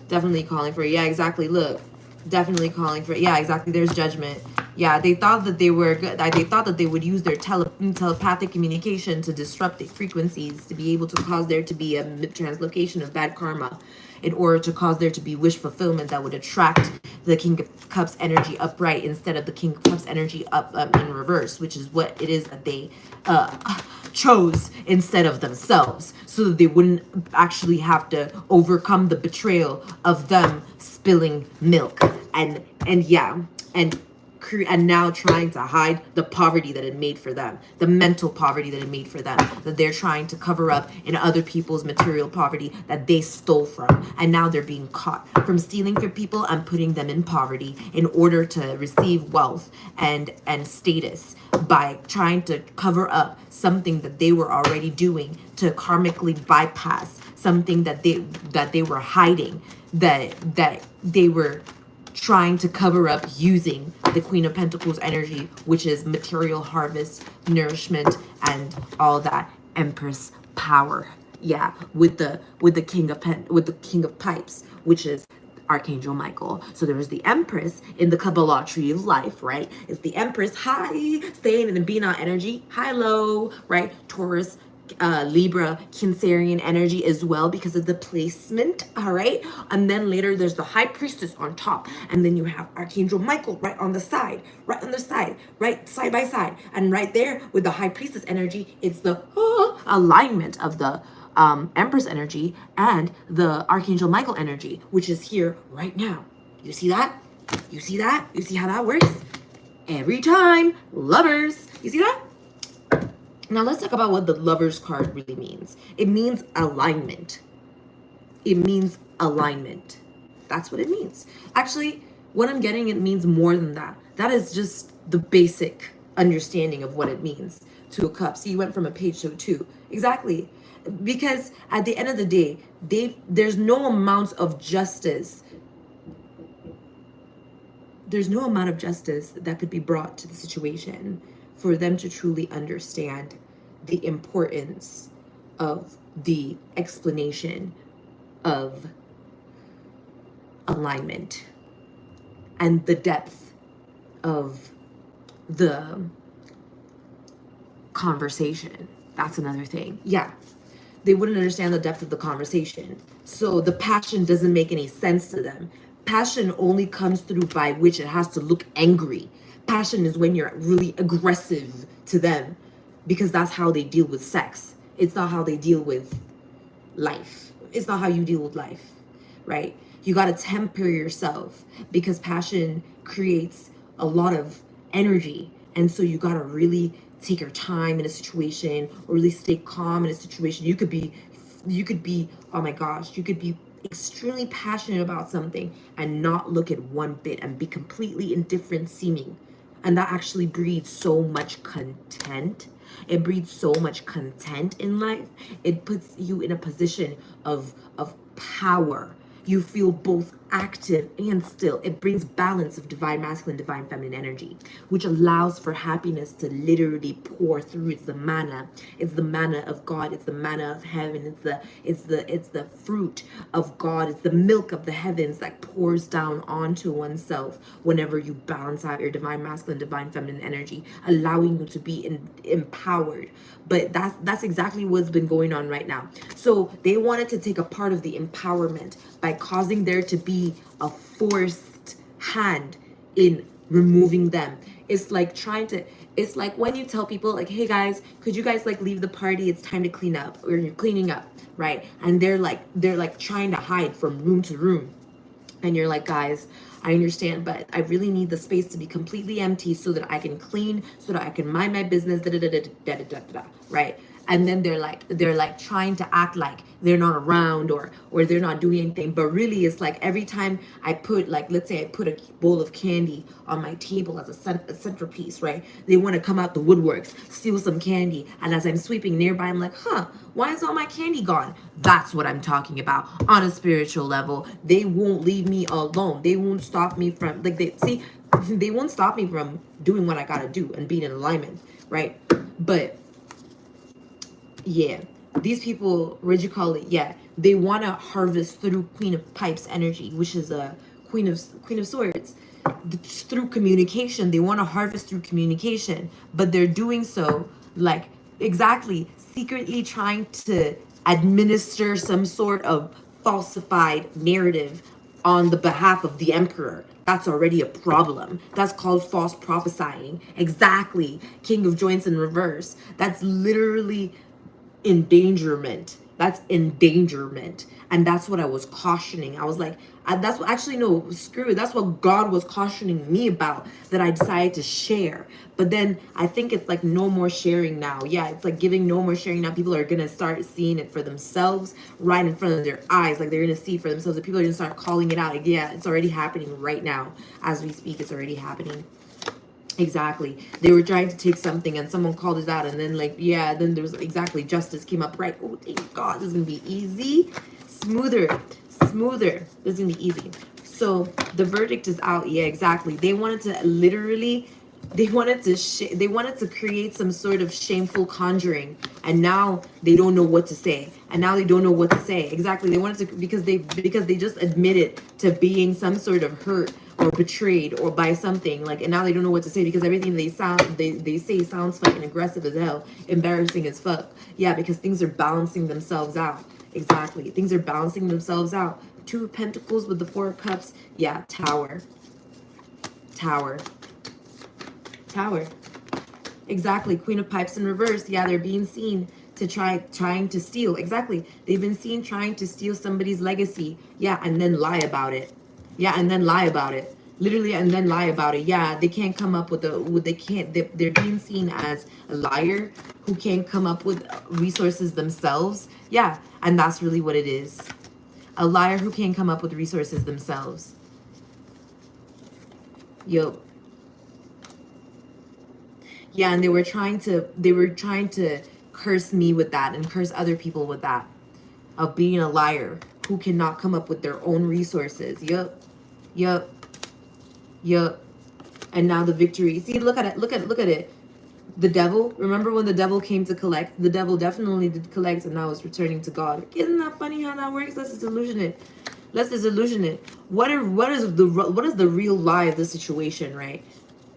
for it. Yeah, exactly. Look, definitely calling for it. Yeah, exactly. There's judgment. Yeah, they thought that they were good. They thought that they would use their telepathic communication to disrupt the frequencies to be able to cause there to be a translocation of bad karma, in order to cause there to be wish fulfillment that would attract the King of Cups energy upright instead of the King of Cups energy up in reverse, which is what it is that they chose instead of themselves, so that they wouldn't actually have to overcome the betrayal of them spilling milk and now trying to hide the poverty that it made for them, the mental poverty that it made for them, that they're trying to cover up in other people's material poverty that they stole from. And now they're being caught from stealing from people and putting them in poverty in order to receive wealth and status by trying to cover up something that they were already doing to karmically bypass something that they were hiding, that they were trying to cover up using the Queen of Pentacles energy, which is material harvest, nourishment, and all that Empress power. Yeah, with the King of Pipes, which is Archangel Michael. So there is the Empress in the Kabbalah tree of life, right? It's the Empress high, staying in the Binah energy, high low, right? Taurus, Libra, Cancerian energy as well because of the placement, all right? And then later there's the High Priestess on top, and then you have Archangel Michael right on the side, right side by side, and right there with the High Priestess energy, it's the alignment of the Empress energy and the Archangel Michael energy, which is here right now. You see that? You see that? You see how that works? Every time, lovers. You see that? Now let's talk about what the Lovers card really means. It means alignment. It means alignment. That's what it means. Actually, what I'm getting, it means more than that. That is just the basic understanding of what it means to a cup. See, you went from a page to a 2. Exactly. Because at the end of the day, there's no amount of justice. There's no amount of justice that could be brought to the situation for them to truly understand the importance of the explanation of alignment and the depth of the conversation. That's another thing. Yeah, they wouldn't understand the depth of the conversation. So the passion doesn't make any sense to them. Passion only comes through by which it has to look angry. Passion is when you're really aggressive to them, because that's how they deal with sex. It's not how they deal with life. It's not how you deal with life, right? You got to temper yourself because passion creates a lot of energy. And so you got to really take your time in a situation, or really stay calm in a situation. You could be, oh my gosh, you could be extremely passionate about something and not look at one bit and be completely indifferent seeming. And that actually breeds so much content. It breeds so much content in life. It puts you in a position of power. You feel both active and still. It brings balance of divine masculine, divine feminine energy, which allows for happiness to literally pour through. It's the manna. It's the manna of God. It's the manna of heaven. It's the fruit of God. It's the milk of the heavens that pours down onto oneself whenever you balance out your divine masculine, divine feminine energy, allowing you to be empowered. But that's exactly what's been going on right now. So they wanted to take a part of the empowerment by causing there to be a forced hand in removing them. It's like it's like when you tell people like, hey guys, could you guys like leave the party? It's time to clean up, or you're cleaning up, right? And they're like trying to hide from room to room. And you're like, guys, I understand, but I really need the space to be completely empty so that I can clean, so that I can mind my business, right? And then they're like trying to act like they're not around, or they're not doing anything. But really, it's like every time I put, like, let's say I put a bowl of candy on my table as a centerpiece, right? They want to come out the woodworks, steal some candy. And as I'm sweeping nearby, I'm like, why is all my candy gone? That's what I'm talking about. On a spiritual level, they won't leave me alone. They won't stop me from, like, they won't stop me from doing what I gotta do and being in alignment, right? But yeah, these people, what you call it? Yeah, they want to harvest through Queen of Pipes energy, which is a Queen of Swords. Through communication, they want to harvest through communication, but they're doing so like exactly secretly trying to administer some sort of falsified narrative on the behalf of the emperor. That's already a problem. That's called false prophesying. Exactly. King of Joints in reverse. That's literally endangerment. That's endangerment. And that's what I was cautioning. I was like, that's what, actually, no, screw it. That's what God was cautioning me about, that I decided to share. But then I think it's like no more sharing now. Yeah, it's like giving no more sharing now. People are going to start seeing it for themselves right in front of their eyes. Like they're going to see for themselves. The people are going to start calling it out. Like, yeah, it's already happening right now. As we speak, it's already happening. Exactly. They were trying to take something and someone called it out, and then like, yeah, then there's exactly justice came up, right? Oh, thank God, this is gonna be easy, smoother. This is gonna be easy. So the verdict is out. Yeah, exactly. They wanted to literally, they wanted to create some sort of shameful conjuring, and now they don't know what to say. Exactly. They wanted to, because they just admitted to being some sort of hurt or betrayed or by something, like, and now they don't know what to say because everything they say sounds fucking aggressive as hell, embarrassing as fuck. Yeah, because things are balancing themselves out. Exactly. Things are balancing themselves out. Two of Pentacles with the Four of Cups. Yeah, Tower. Exactly. Queen of Pipes in reverse. Yeah, they're being seen to trying to steal. Exactly. They've been seen trying to steal somebody's legacy. Yeah, and then lie about it. Literally, and then lie about it. Yeah, they can't come up with they're being seen as a liar who can't come up with resources themselves. Yeah, and that's really what it is. A liar who can't come up with resources themselves. Yo. Yeah, and they were trying to curse me with that and curse other people with that, of being a liar who cannot come up with their own resources. Yup. And now the victory. See, look at it. The devil, remember when the devil came to collect? The devil definitely did collect, and now it's returning to God. Isn't that funny how that works? Let's disillusion it. What is the real lie of the situation, right?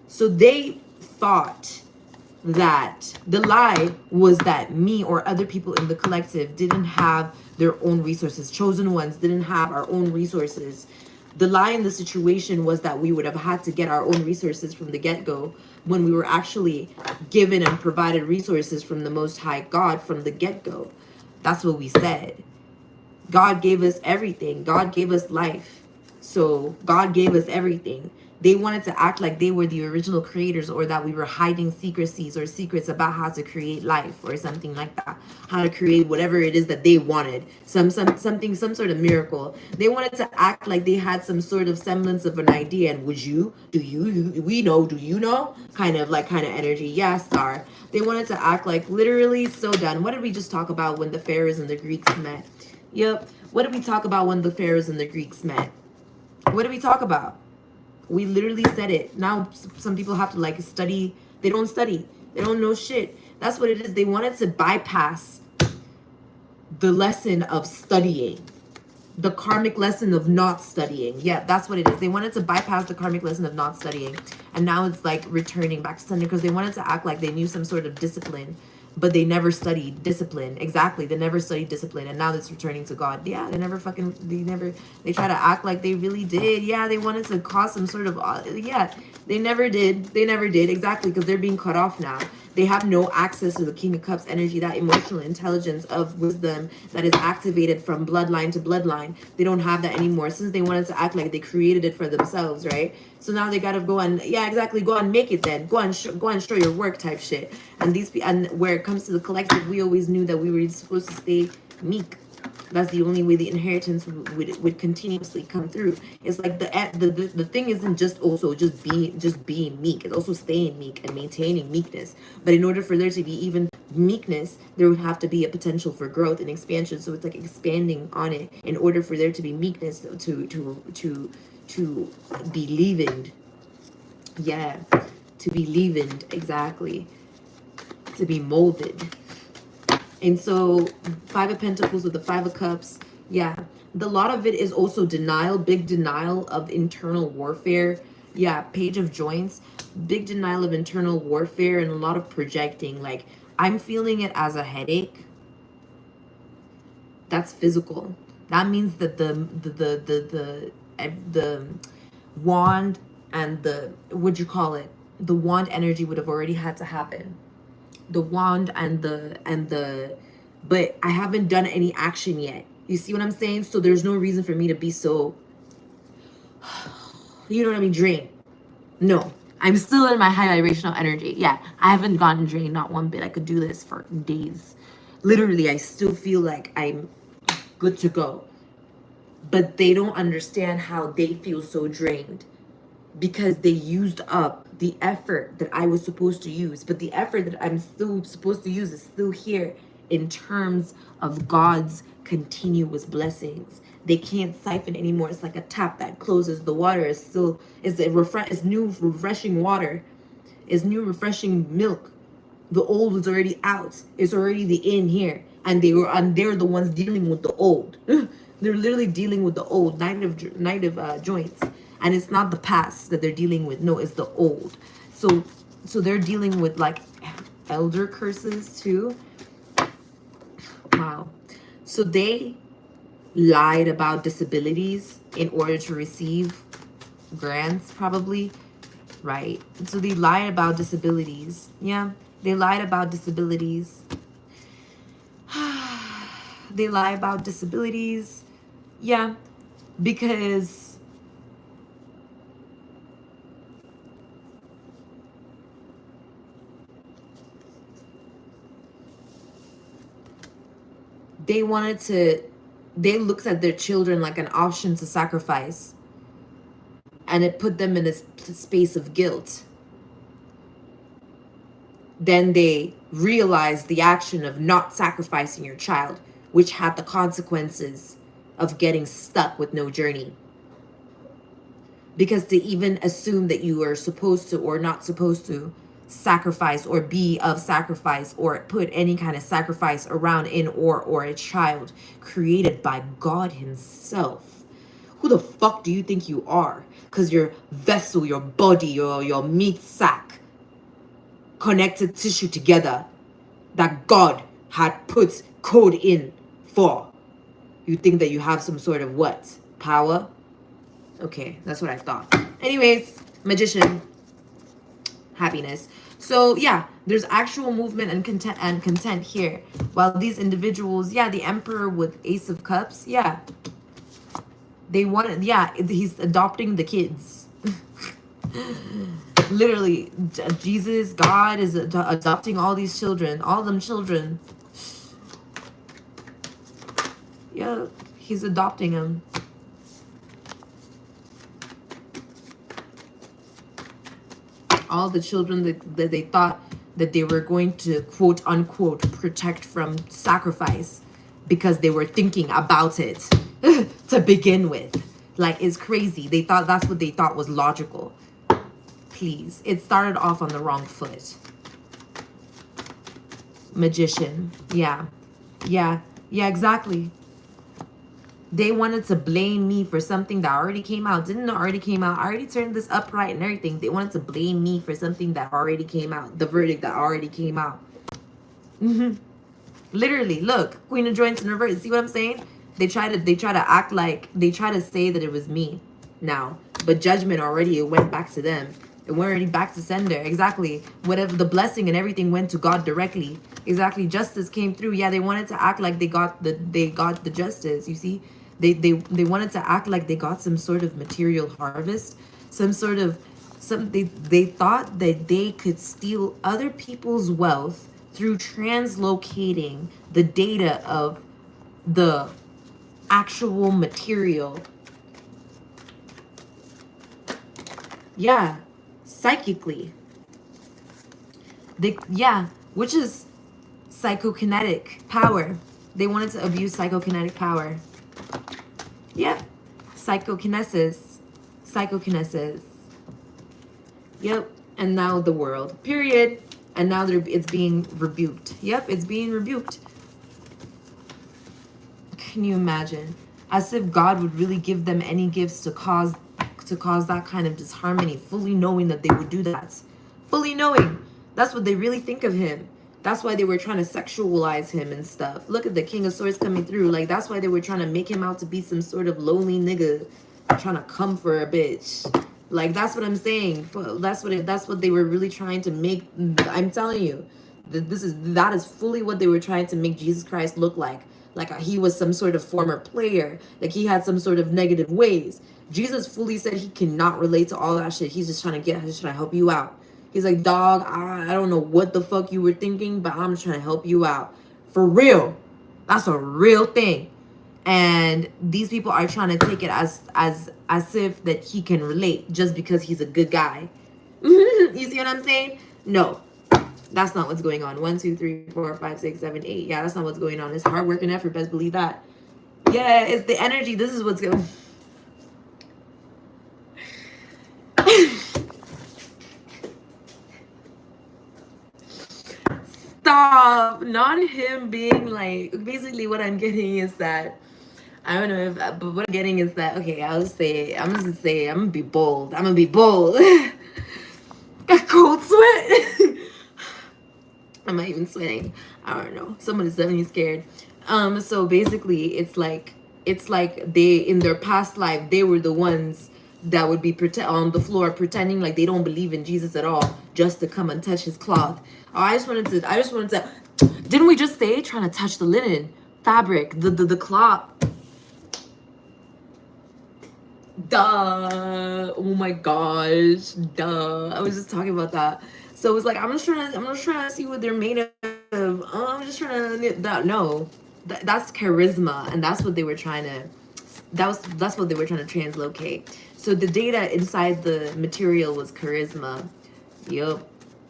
So they thought that the lie was that me or other people in the collective didn't have their own resources. Chosen ones didn't have our own resources. The lie in the situation was that we would have had to get our own resources from the get-go, when we were actually given and provided resources from the Most High God from the get-go. That's what we said. God gave us everything. God gave us life. So God gave us everything. They wanted to act like they were the original creators, or that we were hiding secrecies or secrets about how to create life or something like that. How to create whatever it is that they wanted. Some sort of miracle. They wanted to act like they had some sort of semblance of an idea. And would you? Do you? We know. Do you know? Kind of energy. Yeah, star. They wanted to act like literally so done. What did we just talk about when the pharaohs and the Greeks met? Yep. What did we talk about when the pharaohs and the Greeks met? What did we talk about? We literally said it. Now some people have to like study. They don't study. They don't know shit. That's what it is. They wanted to bypass the lesson of studying. The karmic lesson of not studying. Yeah, that's what it is. They wanted to bypass the karmic lesson of not studying. And now it's like returning back to studying, because they wanted to act like they knew some sort of discipline, but they never studied discipline. Exactly. They never studied discipline. And now it's returning to God. Yeah, they try to act like they really did. Yeah, they wanted to cause some sort of, yeah, they never did. They never did. Exactly. Because they're being cut off now. They have no access to the King of Cups energy, that emotional intelligence of wisdom that is activated from bloodline to bloodline. They don't have that anymore, since they wanted to act like they created it for themselves, right? So now they gotta go and, yeah, exactly, go and make it then. Go and show your work type shit. And where it comes to the collective, we always knew that we were supposed to stay meek. That's the only way the inheritance would continuously come through. It's like the thing isn't just also just being meek. It's also staying meek and maintaining meekness. But in order for there to be even meekness, there would have to be a potential for growth and expansion. So it's like expanding on it in order for there to be meekness, to be leavened. Yeah, to be leavened, exactly. To be molded. And so 5 of Pentacles with the 5 of Cups. Yeah. A lot of it is also denial. Big denial of internal warfare. Yeah. Page of Joints. Big denial of internal warfare and a lot of projecting. Like, I'm feeling it as a headache. That's physical. That means that the wand and the, what'd you call it? The wand energy would have already had to happen. The wand and the but I haven't done any action yet. You see what I'm saying? So there's no reason for me to be so, you know what I mean, drained. No, I'm still in my high vibrational energy. Yeah, I haven't gotten drained, not one bit. I could do this for days. Literally, I still feel like I'm good to go. But they don't understand how they feel so drained, because they used up the effort that I was supposed to use. But the effort that I'm still supposed to use is still here in terms of God's continuous blessings. They can't siphon anymore. It's like a tap that closes. The water is still, is new refreshing water. Is new refreshing milk. The old is already out. It's already the in here. And they're the ones dealing with the old. They're literally dealing with the old. Knight of joints. And it's not the past that they're dealing with. No, it's the old. So they're dealing with like elder curses too. Wow. So they lied about disabilities in order to receive grants, probably. Right. So they lied about disabilities. Yeah. They lied about disabilities. They lie about disabilities. Yeah. Because they looked at their children like an option to sacrifice. And it put them in a space of guilt. Then they realized the action of not sacrificing your child, which had the consequences of getting stuck with no journey. Because to even assume that you are supposed to or not supposed to sacrifice or be of sacrifice or put any kind of sacrifice around in or a child created by God himself. Who the fuck do you think you are? Because your vessel, your body, your meat sack, connected tissue together that God had put code in for. You think that you have some sort of what? Power? Okay, that's what I thought. Anyways, magician, happiness. So yeah, there's actual movement and content here. While these individuals, yeah, the emperor with Ace of Cups, yeah, they wanted, yeah, he's adopting the kids. Literally, Jesus, God is adopting all these children, all them children. Yeah, he's adopting them. All the children that they thought that they were going to quote unquote protect from sacrifice because they were thinking about it to begin with. Like, it's crazy. They thought that's what they thought was logical. Please, it started off on the wrong foot. Magician. Yeah, exactly. They wanted to blame me for something that already came out. Didn't know already came out. I already turned this upright and everything. They wanted to blame me for something that already came out. The verdict that already came out. Literally, look, Queen of Joints in reverse. See what I'm saying? They try to act like, they try to say that it was me now. But judgment already, it went back to them. It went already back to sender. Exactly. Whatever, the blessing and everything went to God directly. Exactly. Justice came through. Yeah, they wanted to act like they got the justice. You see? They wanted to act like they got some sort of material harvest, they thought that they could steal other people's wealth through translocating the data of the actual material. Yeah, psychically. Which is psychokinetic power. They wanted to abuse psychokinetic power. Yep. Psychokinesis. Yep. And now the world. Period. And now it's being rebuked. Yep, it's being rebuked. Can you imagine? As if God would really give them any gifts to cause that kind of disharmony, fully knowing that they would do that. Fully knowing. That's what they really think of him. That's why they were trying to sexualize him and stuff. Look at the King of Swords coming through. Like, that's why they were trying to make him out to be some sort of lonely nigga trying to come for a bitch. Like, that's what I'm saying. That's what they were really trying to make. I'm telling you, that is fully what they were trying to make Jesus Christ look like. Like, he was some sort of former player. Like, he had some sort of negative ways. Jesus fully said he cannot relate to all that shit. He's just trying to help you out. He's like, dog, I don't know what the fuck you were thinking, but I'm trying to help you out. For real. That's a real thing. And these people are trying to take it as if that he can relate just because he's a good guy. You see what I'm saying? No. That's not what's going on. 1, 2, 3, 4, 5, 6, 7, 8. Yeah, that's not what's going on. It's hard work and effort. Best believe that. Yeah, it's the energy. This is what's going. Stop. Not him being like. Basically, what I'm getting is that. I don't know if, but what I'm getting is that. Okay, I'm gonna be bold. Got cold sweat. I'm not even sweating. I don't know. Someone is definitely scared. So basically, it's like they, in their past life, they were the ones that would be on the floor pretending like they don't believe in Jesus at all, just to come and touch his cloth. Oh, I just wanted to. Didn't we just say trying to touch the linen fabric, the cloth? Duh. Oh my gosh. Duh. I was just talking about that. So it's like, I'm just trying to see what they're made of. I'm just trying to no. That's charisma, and that's what they were trying to that's what they were trying to translocate. So the data inside the material was charisma. Yup.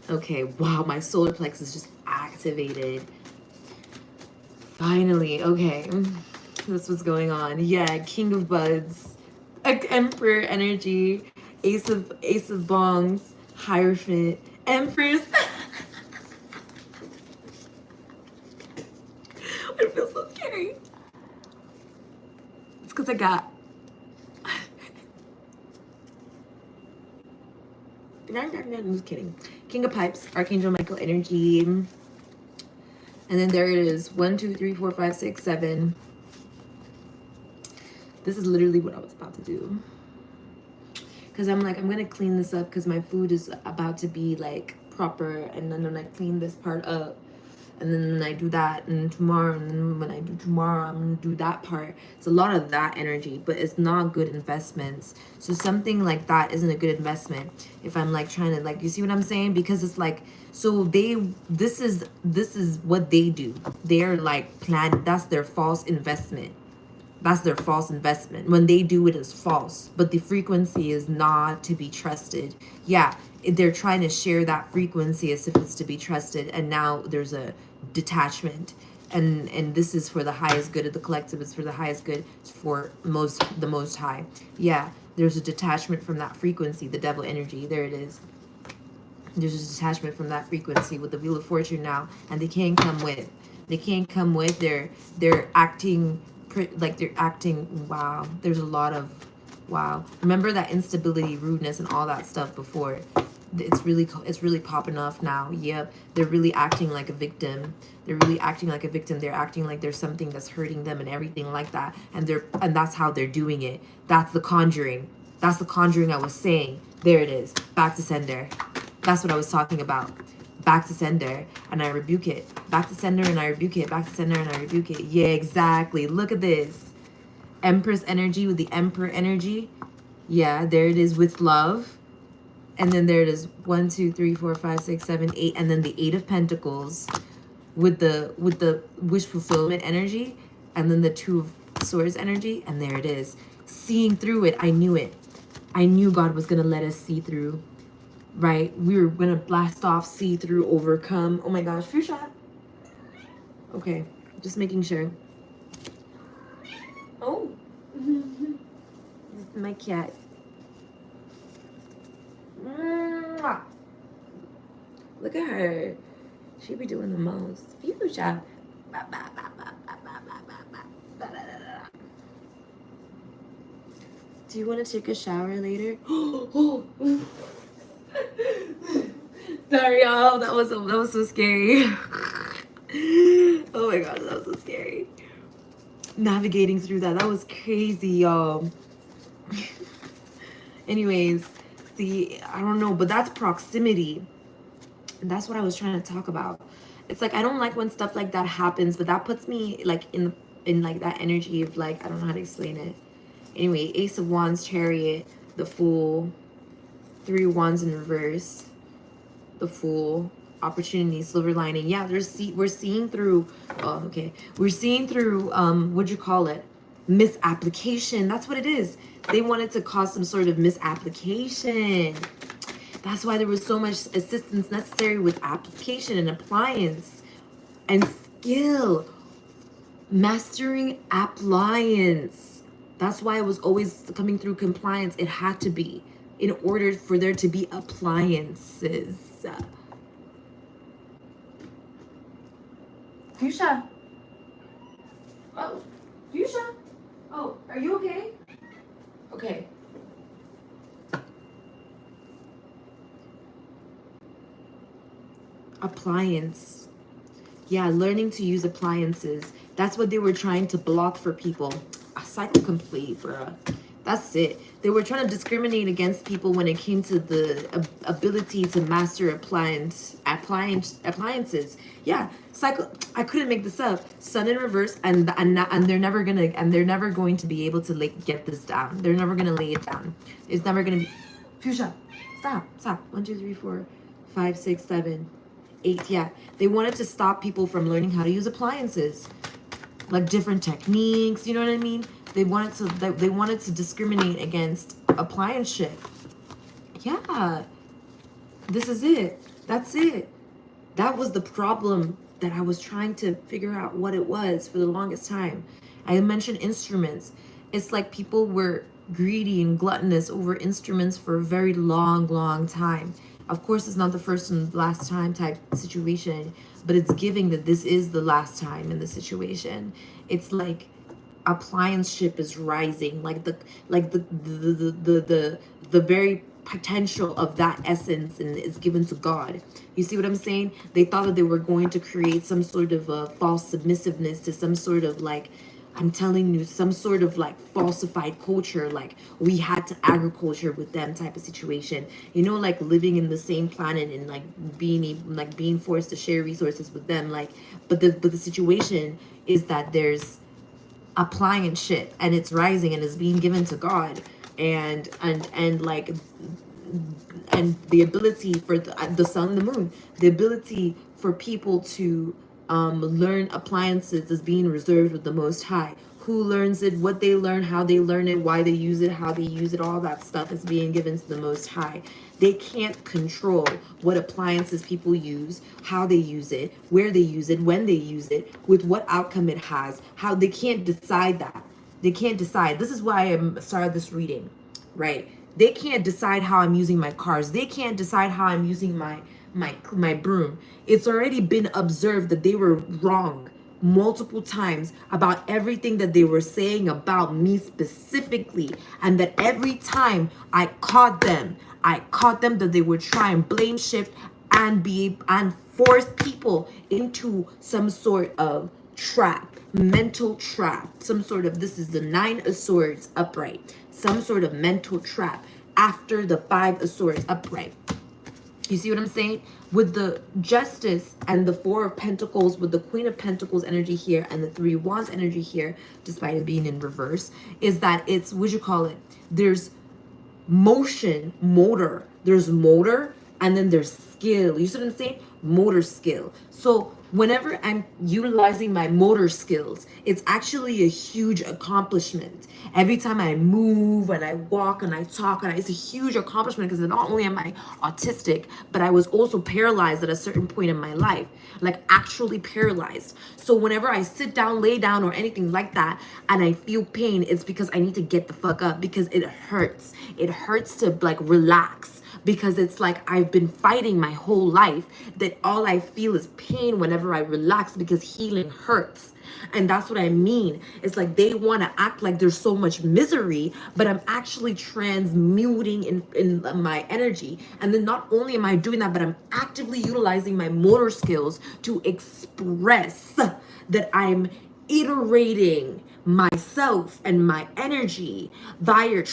Okay, wow, my solar plexus just activated. Finally, okay. That's what's going on. Yeah, King of Buds, Emperor energy, Ace of Bongs, Hierophant, Empress. It feels so scary. It's because I got. I'm just kidding. King of Pipes, Archangel Michael energy. And then there it is. 1, 2, 3, 4, 5, 6, 7. This is literally what I was about to do. Because I'm like, I'm gonna clean this up because my food is about to be like proper, and then when I clean this part up, and then when I do that, and tomorrow, and then when I do tomorrow, I'm gonna do that part. It's a lot of that energy, but it's not good investments. So something like that isn't a good investment if I'm like trying to, like, you see what I'm saying? Because it's like, so this is what they do. They're like that's their false investment. That's their false investment. When they do it, is false, but the frequency is not to be trusted. Yeah, they're trying to share that frequency as if it's to be trusted, and now there's a detachment. And this is for the highest good of the collective. It's for the highest good, for the most high. Yeah, there's a detachment from that frequency, the devil energy. There it is. There's a detachment from that frequency with the Wheel of Fortune now, and they can't come with. They're acting like they're acting. Wow, there's a lot of wow. Remember that instability, rudeness, and all that stuff before. It's really popping off now. Yep, they're really acting like a victim. They're really acting like a victim. They're acting like there's something that's hurting them and everything like that. And that's how they're doing it. That's the conjuring. That's the conjuring I was saying. There it is. Back to sender. That's what I was talking about. Back to sender, and I rebuke it. Back to sender, and I rebuke it. Back to sender, and I rebuke it. Yeah, exactly. Look at this. Empress energy with the Emperor energy. Yeah, there it is with love. And then there it is. 1, 2, 3, 4, 5, 6, 7, 8. And then the 8 of Pentacles with the wish fulfillment energy. And then the 2 of Swords energy. And there it is. Seeing through it. I knew it. I knew God was going to let us see through. Right? We were going to blast off, see through, overcome. Oh my gosh. Fuchsia. Okay. Just making sure. Oh. My cat. Mwah. Look at her. She be doing the most. Fuchsia. Do you want to take a shower later? Sorry, y'all. That was so scary. Oh my god, that was so scary. Navigating through that was crazy, y'all. Anyways, see, I don't know, but that's proximity, and that's what I was trying to talk about. It's like I don't like when stuff like that happens, but that puts me like in like that energy of like, I don't know how to explain it. Anyway, Ace of Wands, Chariot, the Fool, 3 of Wands in reverse, the Fool, opportunity, silver lining. Yeah, we're seeing through. Oh, okay, we're seeing through. What'd you call it? Misapplication. That's what it is. They wanted to cause some sort of misapplication. That's why there was so much assistance necessary with application and appliance and skill. Mastering appliance. That's why it was always coming through compliance. It had to be in order for there to be appliances. Fuchsia. Oh, Fuchsia. Oh, are you okay? Okay. Appliance. Yeah, learning to use appliances. That's what they were trying to block for people. A cycle complete, bruh. That's it. They were trying to discriminate against people when it came to the ability to master appliances. Yeah, cycle. I couldn't make this up. Sun in reverse, and they're never going to be able to get this down. They're never gonna lay it down. It's never gonna be. Fuchsia, stop. 1, 2, 3, 4, 5, 6, 7, 8. Yeah, they wanted to stop people from learning how to use appliances, like different techniques. You know what I mean? They wanted to discriminate against appliance shit. Yeah, this is it. That's it. That was the problem that I was trying to figure out what it was for the longest time. I mentioned instruments. It's like people were greedy and gluttonous over instruments for a very long time. Of course, it's not the first and last time type situation, but it's giving that this is the last time in the situation. It's like appliance ship is rising, like the very potential of that essence and is given to God. You see what I'm saying? They thought that they were going to create some sort of a false submissiveness to some sort of like I'm telling you, some sort of like falsified culture, like we had to agriculture with them type of situation. You know, like living in the same planet and like being forced to share resources with them. Like, but the situation is that there's applying and shit, and it's rising and it's being given to God, and like, and the ability for the sun, the moon, the ability for people to learn appliances is being reserved with the Most High. Who learns it, what they learn, how they learn it, why they use it, how they use it, all that stuff is being given to the Most High. They can't control what appliances people use, how they use it, where they use it, when they use it, with what outcome it has. How they can't decide that. They can't decide. This is why I started this reading, right? They can't decide how I'm using my cars. They can't decide how I'm using my broom. It's already been observed that they were wrong multiple times about everything that they were saying about me specifically, and that every time I caught them that they would try and blame shift and force people into some sort of trap, mental trap, some sort of, this is the 9 of Swords upright, some sort of mental trap after the 5 of Swords upright. You see what I'm saying? With the Justice and the 4 of Pentacles, with the Queen of Pentacles energy here and the 3 of Wands energy here, despite it being in reverse, is that it's, what you call it? There's motor. There's motor, and then there's skill. You see what I'm saying? Motor skill. So whenever I'm utilizing my motor skills, it's actually a huge accomplishment. Every time I move and I walk and I talk, and it's a huge accomplishment, because not only am I autistic, but I was also paralyzed at a certain point in my life, like actually paralyzed. So whenever I sit down, lay down, or anything like that, and I feel pain, it's because I need to get the fuck up, because it hurts. It hurts to like relax, because it's like I've been fighting my whole life that all I feel is pain whenever I relax, because healing hurts. And that's what I mean. It's like they want to act like there's so much misery, but I'm actually transmuting in my energy. And then not only am I doing that, but I'm actively utilizing my motor skills to express that I'm iterating myself and my energy via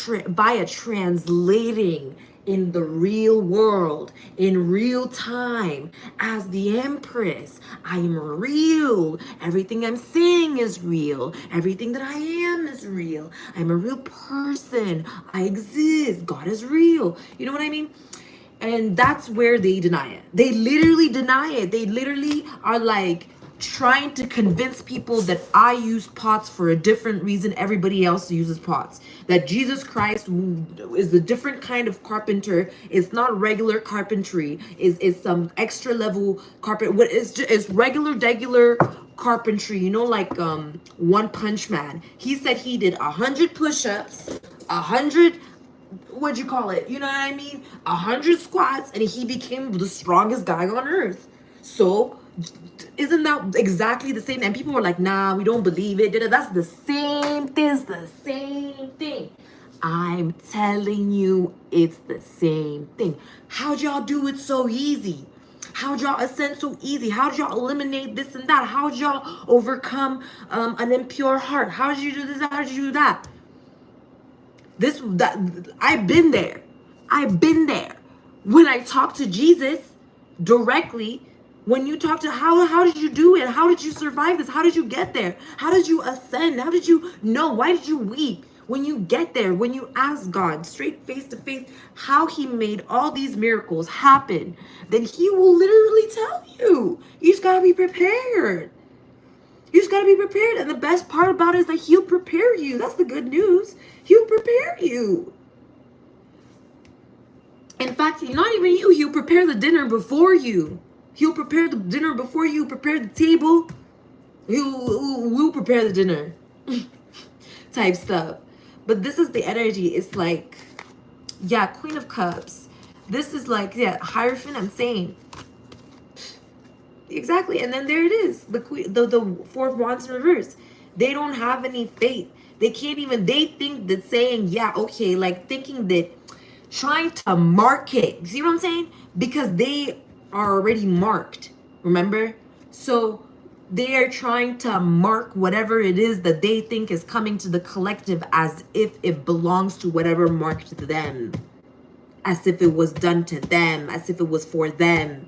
translating in the real world, in real time, as the Empress. I am real. Everything I'm saying is real. Everything that I am is real. I'm a real person. I exist. God is real. You know what I mean? And that's where they deny it. They literally deny it. They literally are like trying to convince people that I use pots for a different reason everybody else uses pots. That Jesus Christ is a different kind of carpenter. It's not regular carpentry. Is some extra level carpet. What is it's regular carpentry, you know, like One Punch Man. He said he did 100 push-ups, 100, what'd you call it? You know what I mean? 100 squats, and he became the strongest guy on earth. So isn't that exactly the same? And people were like, nah, we don't believe it. That's the same thing. It's the same thing. I'm telling you, it's the same thing. How'd y'all do it so easy? How'd y'all ascend so easy? How'd y'all eliminate this and that? How'd y'all overcome an impure heart? How'd you do this? How'd you do that? I've been there. I've been there. When I talk to Jesus directly, when you talk to how did you do it? How did you survive this? How did you get there? How did you ascend? How did you know? Why did you weep? When you get there, when you ask God straight face to face how he made all these miracles happen, then he will literally tell you. You just gotta be prepared. You just gotta be prepared. And the best part about it is that he'll prepare you. That's the good news. He'll prepare you. In fact, not even you, he'll prepare the dinner before you. He'll prepare the dinner before you, prepare the table. We'll prepare the dinner type stuff. But this is the energy. It's like, yeah, Queen of Cups. This is like, yeah, Hierophant, I'm saying. Exactly. And then there it is. The Queen, the Four of Wands in reverse. They don't have any faith. They can't even, they think that saying, yeah, okay, like thinking that, trying to mark it. See what I'm saying? Because they are already marked. Remember? So They are trying to mark whatever it is that they think is coming to the collective as if it belongs to whatever marked them, as if it was done to them, as if it was for them.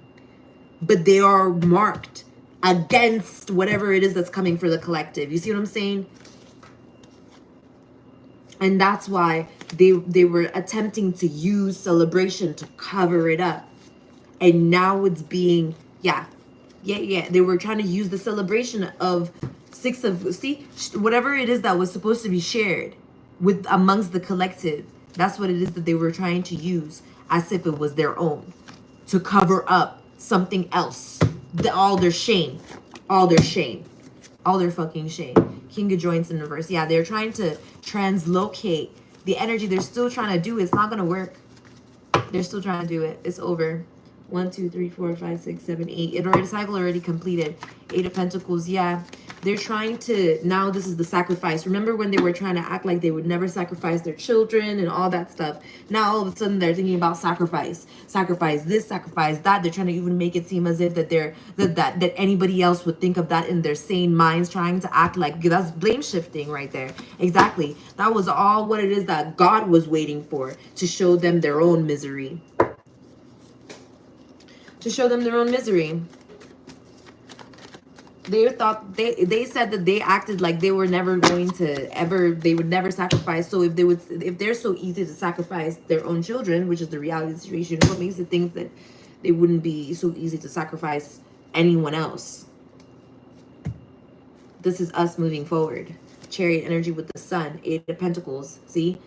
But they are marked against whatever it is that's coming for the collective. You see what I'm saying? And that's why they were attempting to use celebration to cover it up. And now it's being, yeah. They were trying to use the celebration of whatever it is that was supposed to be shared with amongst the collective. That's what it is that they were trying to use as if it was their own, to cover up something else. All their shame, all their fucking shame. King of joints in reverse. Yeah, they're trying to translocate the energy. They're still trying to do it. It's not gonna work. They're still trying to do it. It's over. 1, 2, 3, 4, 5, 6, 7, 8. The cycle already completed. 8 of Pentacles. Yeah, they're trying to, now this is the sacrifice. Remember when they were trying to act like they would never sacrifice their children and all that stuff? Now all of a sudden they're thinking about sacrifice this, sacrifice that. They're trying to even make it seem as if that they're that anybody else would think of that in their sane minds, trying to act like, that's blame shifting right there. Exactly. That was all what it is that God was waiting for, to show them their own misery. To show them their own misery. They thought, they said that they acted like they were never going to ever, they would never sacrifice. So if they're so easy to sacrifice their own children, which is the reality of the situation, what makes it think that they wouldn't be so easy to sacrifice anyone else? This is us moving forward. Chariot energy with the sun, 8 of Pentacles. See,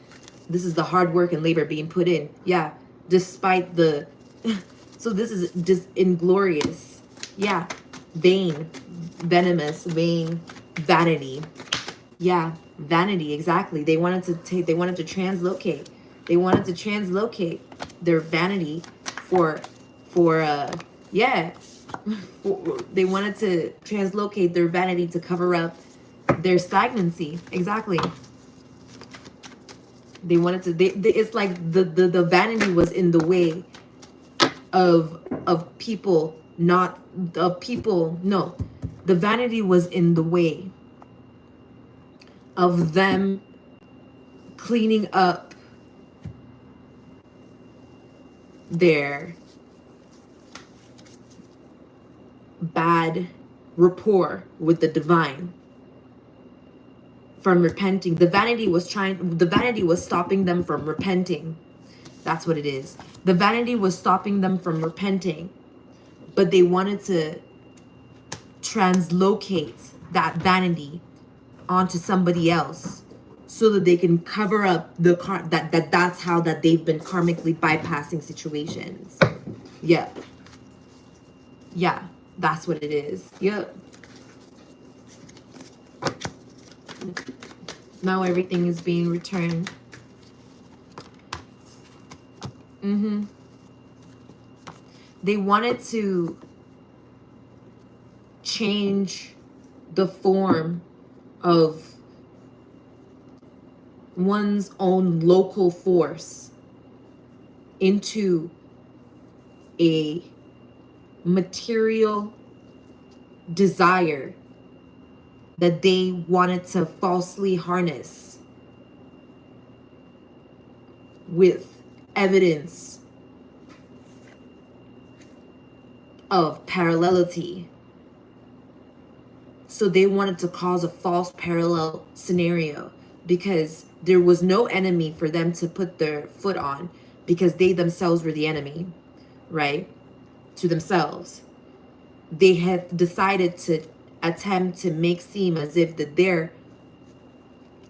this is the hard work and labor being put in. Yeah, despite the so this is just inglorious. Yeah, vain, venomous, vain, vanity. Yeah, vanity, exactly. They wanted to translocate. They wanted to translocate their vanity they wanted to translocate their vanity to cover up their stagnancy. Exactly. They wanted to, it's like the vanity was in the way of people, not of people. No, the vanity was in the way of them cleaning up their bad rapport with the divine, from repenting. The vanity was stopping them from repenting. That's what it is. The vanity was stopping them from repenting, but they wanted to translocate that vanity onto somebody else so that they can cover up that's how that they've been karmically bypassing situations. Yeah, that's what it is. Yep. Now everything is being returned. They wanted to change the form of one's own local force into a material desire that they wanted to falsely harness with evidence of parallelity. So they wanted to cause a false parallel scenario because there was no enemy for them to put their foot on, because they themselves were the enemy, right? To themselves. They had decided to attempt to make seem as if that their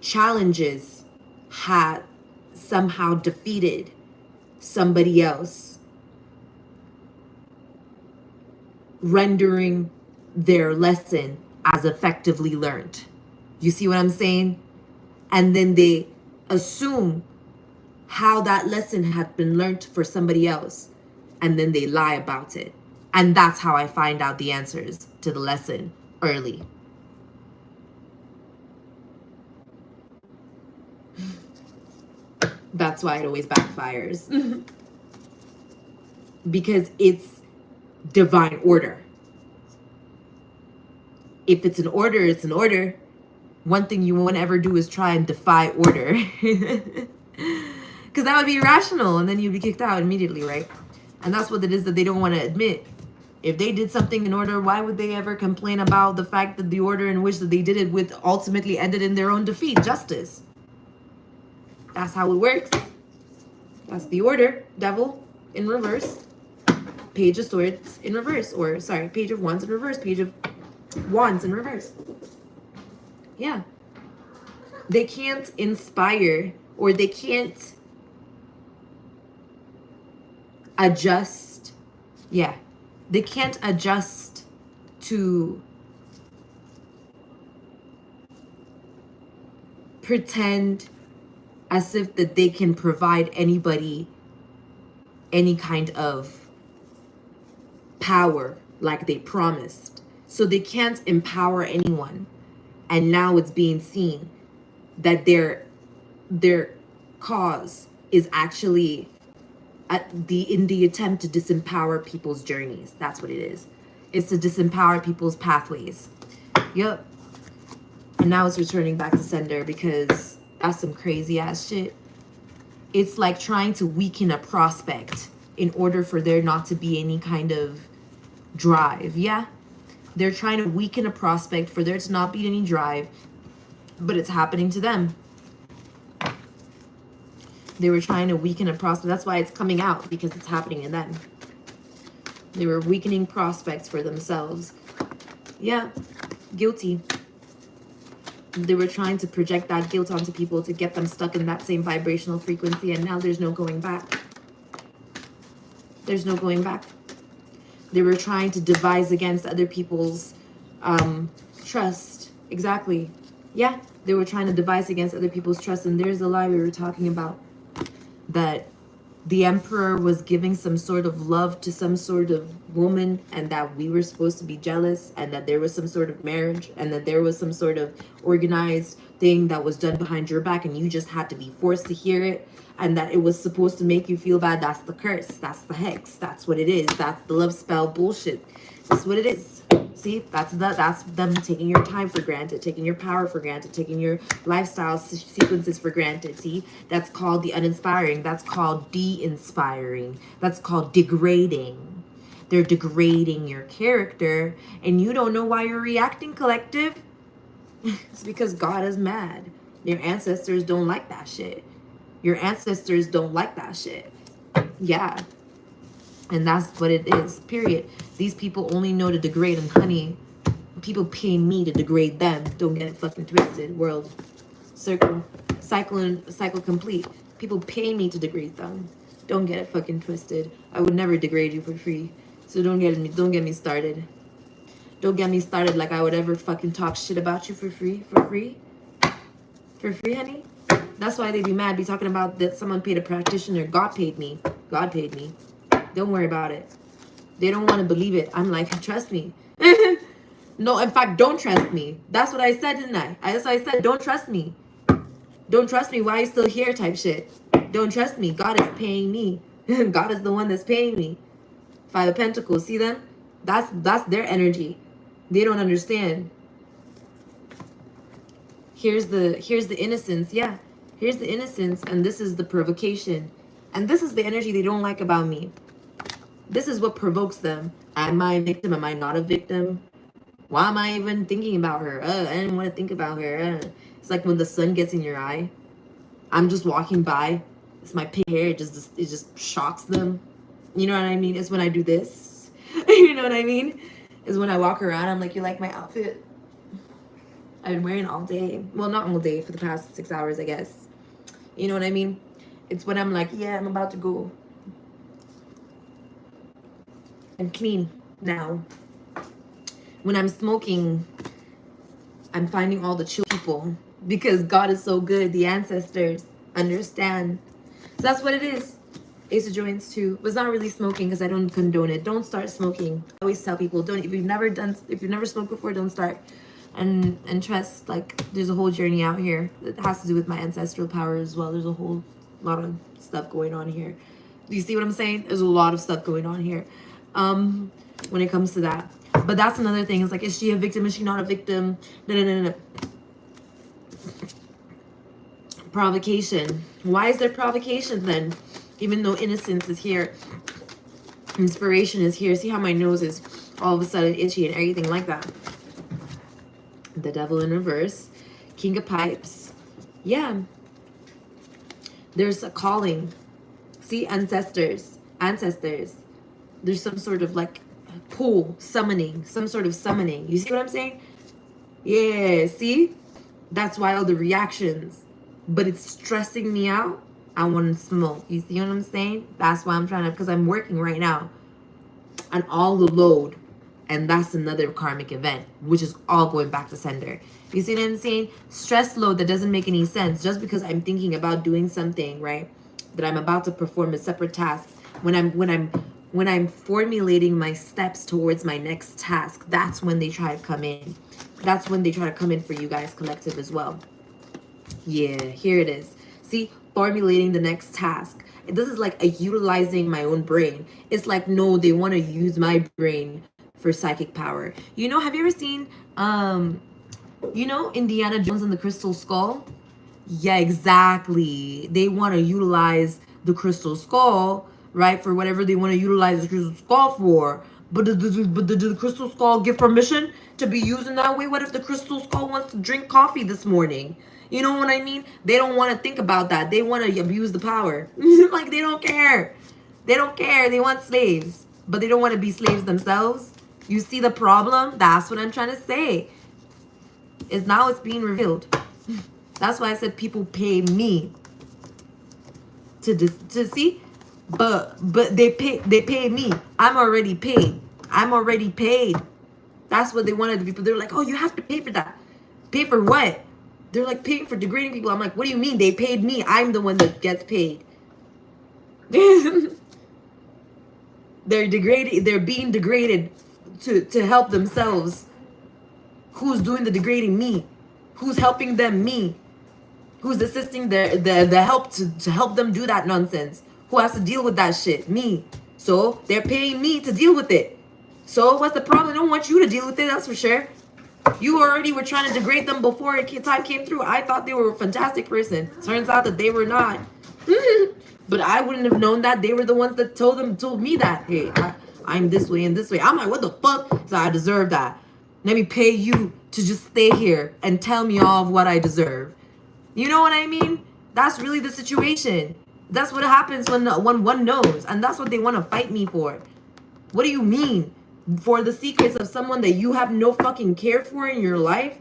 challenges had somehow defeated somebody else, rendering their lesson as effectively learned. You see what I'm saying? And then they assume how that lesson had been learned for somebody else, and then they lie about it. And that's how I find out the answers to the lesson early. That's why it always backfires. Because it's divine order. If it's an order, it's an order. One thing you won't ever do is try and defy order. Because that would be irrational, and then you'd be kicked out immediately, right? And that's what it is that they don't want to admit. If they did something in order, why would they ever complain about the fact that the order in which that they did it with ultimately ended in their own defeat? Justice. That's how it works. That's the order. Devil in reverse. Page of Swords in reverse. Or, sorry, Page of Wands in reverse. Page of Wands in reverse. Yeah. They can't inspire, or they can't adjust. Yeah. They can't adjust to pretend as if that they can provide anybody any kind of power like they promised. So they can't empower anyone. And now it's being seen that their cause is actually in the attempt to disempower people's journeys. That's what it is. It's to disempower people's pathways. Yep. And now it's returning back to sender, because that's some crazy ass shit. It's like trying to weaken a prospect in order for there not to be any kind of drive. Yeah. They're trying to weaken a prospect for there to not be any drive, but it's happening to them. They were trying to weaken a prospect. That's why it's coming out, because it's happening to them. They were weakening prospects for themselves. Yeah, guilty. They were trying to project that guilt onto people to get them stuck in that same vibrational frequency, and now there's no going back. There's no going back. They were trying to devise against other people's trust. Exactly. Yeah, they were trying to devise against other people's trust. And there's the lie we were talking about. That the emperor was giving some sort of love to some sort of woman, and that we were supposed to be jealous, and that there was some sort of marriage, and that there was some sort of organized thing that was done behind your back, and you just had to be forced to hear it, and that it was supposed to make you feel bad. That's the curse. That's the hex. That's what it is. That's the love spell bullshit. That's what it is. See, that's them taking your time for granted, taking your power for granted, taking your lifestyle sequences for granted. See, that's called the uninspiring. That's called de-inspiring. That's called degrading. They're degrading your character, and you don't know why you're reacting, collective. It's because God is mad. Your ancestors don't like that shit. Your ancestors don't like that shit. Yeah. And that's what it is, period. These people only know to degrade, and honey, people pay me to degrade them. Don't get it fucking twisted. World circle, cycle complete. People pay me to degrade them. Don't get it fucking twisted. I would never degrade you for free. So don't get me started. Don't get me started like I would ever fucking talk shit about you for free. For free, honey. That's why they be mad, be talking about that someone paid a practitioner. God paid me. God paid me. Don't worry about it. They don't want to believe it. I'm like, trust me. No, in fact, don't trust me. That's what I said, didn't I? That's what I said. Don't trust me. Don't trust me. Why are you still here type shit. Don't trust me. God is paying me. God is the one that's paying me. Five of Pentacles. See them? That's their energy. They don't understand. Here's the innocence. Yeah. Here's the innocence. And this is the provocation. And this is the energy they don't like about me. This is what provokes them. Am I a victim? Am I not a victim? Why am I even thinking about her? I didn't want to think about her. It's like when the sun gets in your eye. I'm just walking by. It's my pink hair. It just shocks them. You know what I mean? It's when I do this. You know what I mean? It's when I walk around. I'm like, you like my outfit? I've been wearing all day. Well, not all day, for the past 6 hours, I guess. You know what I mean? It's when I'm like, yeah, I'm about to go. I'm clean now. When I'm smoking, I'm finding all the chill people, because God is so good. The ancestors understand. So that's what it is. Ace of Joints too. But it's not really smoking, because I don't condone it. Don't start smoking. I always tell people, don't. If you've never smoked before, don't start. And trust, like, there's a whole journey out here that has to do with my ancestral power as well. There's a whole lot of stuff going on here. Do you see what I'm saying? There's a lot of stuff going on here when it comes to that. But that's another thing. It's like, is she a victim? Is she not a victim? No. Provocation. Why is there provocation then? Even though innocence is here, inspiration is here. See how my nose is all of a sudden itchy and everything like that. The devil in reverse. King of pipes. Yeah. There's a calling. See, ancestors. There's some sort of like pull, summoning, some sort of summoning. You see what I'm saying? Yeah, see? That's why all the reactions. But it's stressing me out. I want to smoke. You see what I'm saying? That's why I'm trying to, because I'm working right now on all the load. And that's another karmic event, which is all going back to sender. You see what I'm saying? Stress load that doesn't make any sense. Just because I'm thinking about doing something, right? That I'm about to perform a separate task. When I'm formulating my steps towards my next task, that's when they try to come in. That's when they try to come in for you guys collective as well. Yeah, here it is. See, formulating the next task. This is like a utilizing my own brain. It's like, no, they want to use my brain for psychic power. You know, have you ever seen, you know, Indiana Jones and the Crystal Skull? Yeah, exactly. They want to utilize the Crystal Skull, right, for whatever they want to utilize the Crystal Skull for. But did the Crystal Skull give permission to be used in that way? What if the Crystal Skull wants to drink coffee this morning? You know what I mean? They don't want to think about that. They want to abuse the power. Like, they don't care. They don't care. They want slaves. But they don't want to be slaves themselves. You see the problem? That's what I'm trying to say. Is now it's being revealed. That's why I said people pay me to see. But they pay me. I'm already paid. I'm already paid. That's what they wanted the people. They're like, oh, you have to pay for that. Pay for what? They're like paying for degrading people. I'm like, what do you mean? They paid me. I'm the one that gets paid. They're degraded. They're being degraded to help themselves. Who's doing the degrading? Me. Who's helping them? Me. Who's assisting the help to help them do that nonsense? Who has to deal with that shit? Me. So they're paying me to deal with it. So what's the problem? I don't want you to deal with it, that's for sure. You already were trying to degrade them before time came through. I thought they were a fantastic person. Turns out that they were not. But I wouldn't have known that. They were the ones that told me that. Hey, I'm this way and this way. I'm like, what the fuck? So I deserve that. Let me pay you to just stay here and tell me all of what I deserve. You know what I mean? That's really the situation. That's what happens when one knows. And that's what they want to fight me for. What do you mean? For the secrets of someone that you have no fucking care for in your life?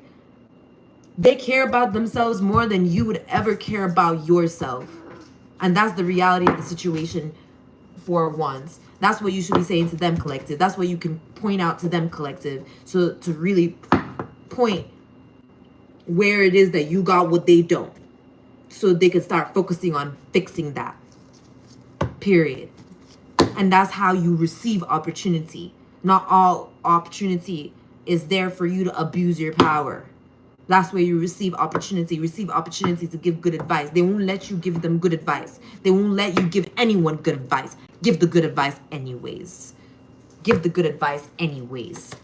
They care about themselves more than you would ever care about yourself. And that's the reality of the situation for once. That's what you should be saying to them, collective. That's what you can point out to them, collective. So to really point where it is that you got what they don't. So they can start focusing on fixing that. Period. And that's how you receive opportunity. Not all opportunity is there for you to abuse your power. That's where you receive opportunity. Receive opportunity to give good advice. They won't let you give them good advice. They won't let you give anyone good advice. Give the good advice anyways. Give the good advice anyways.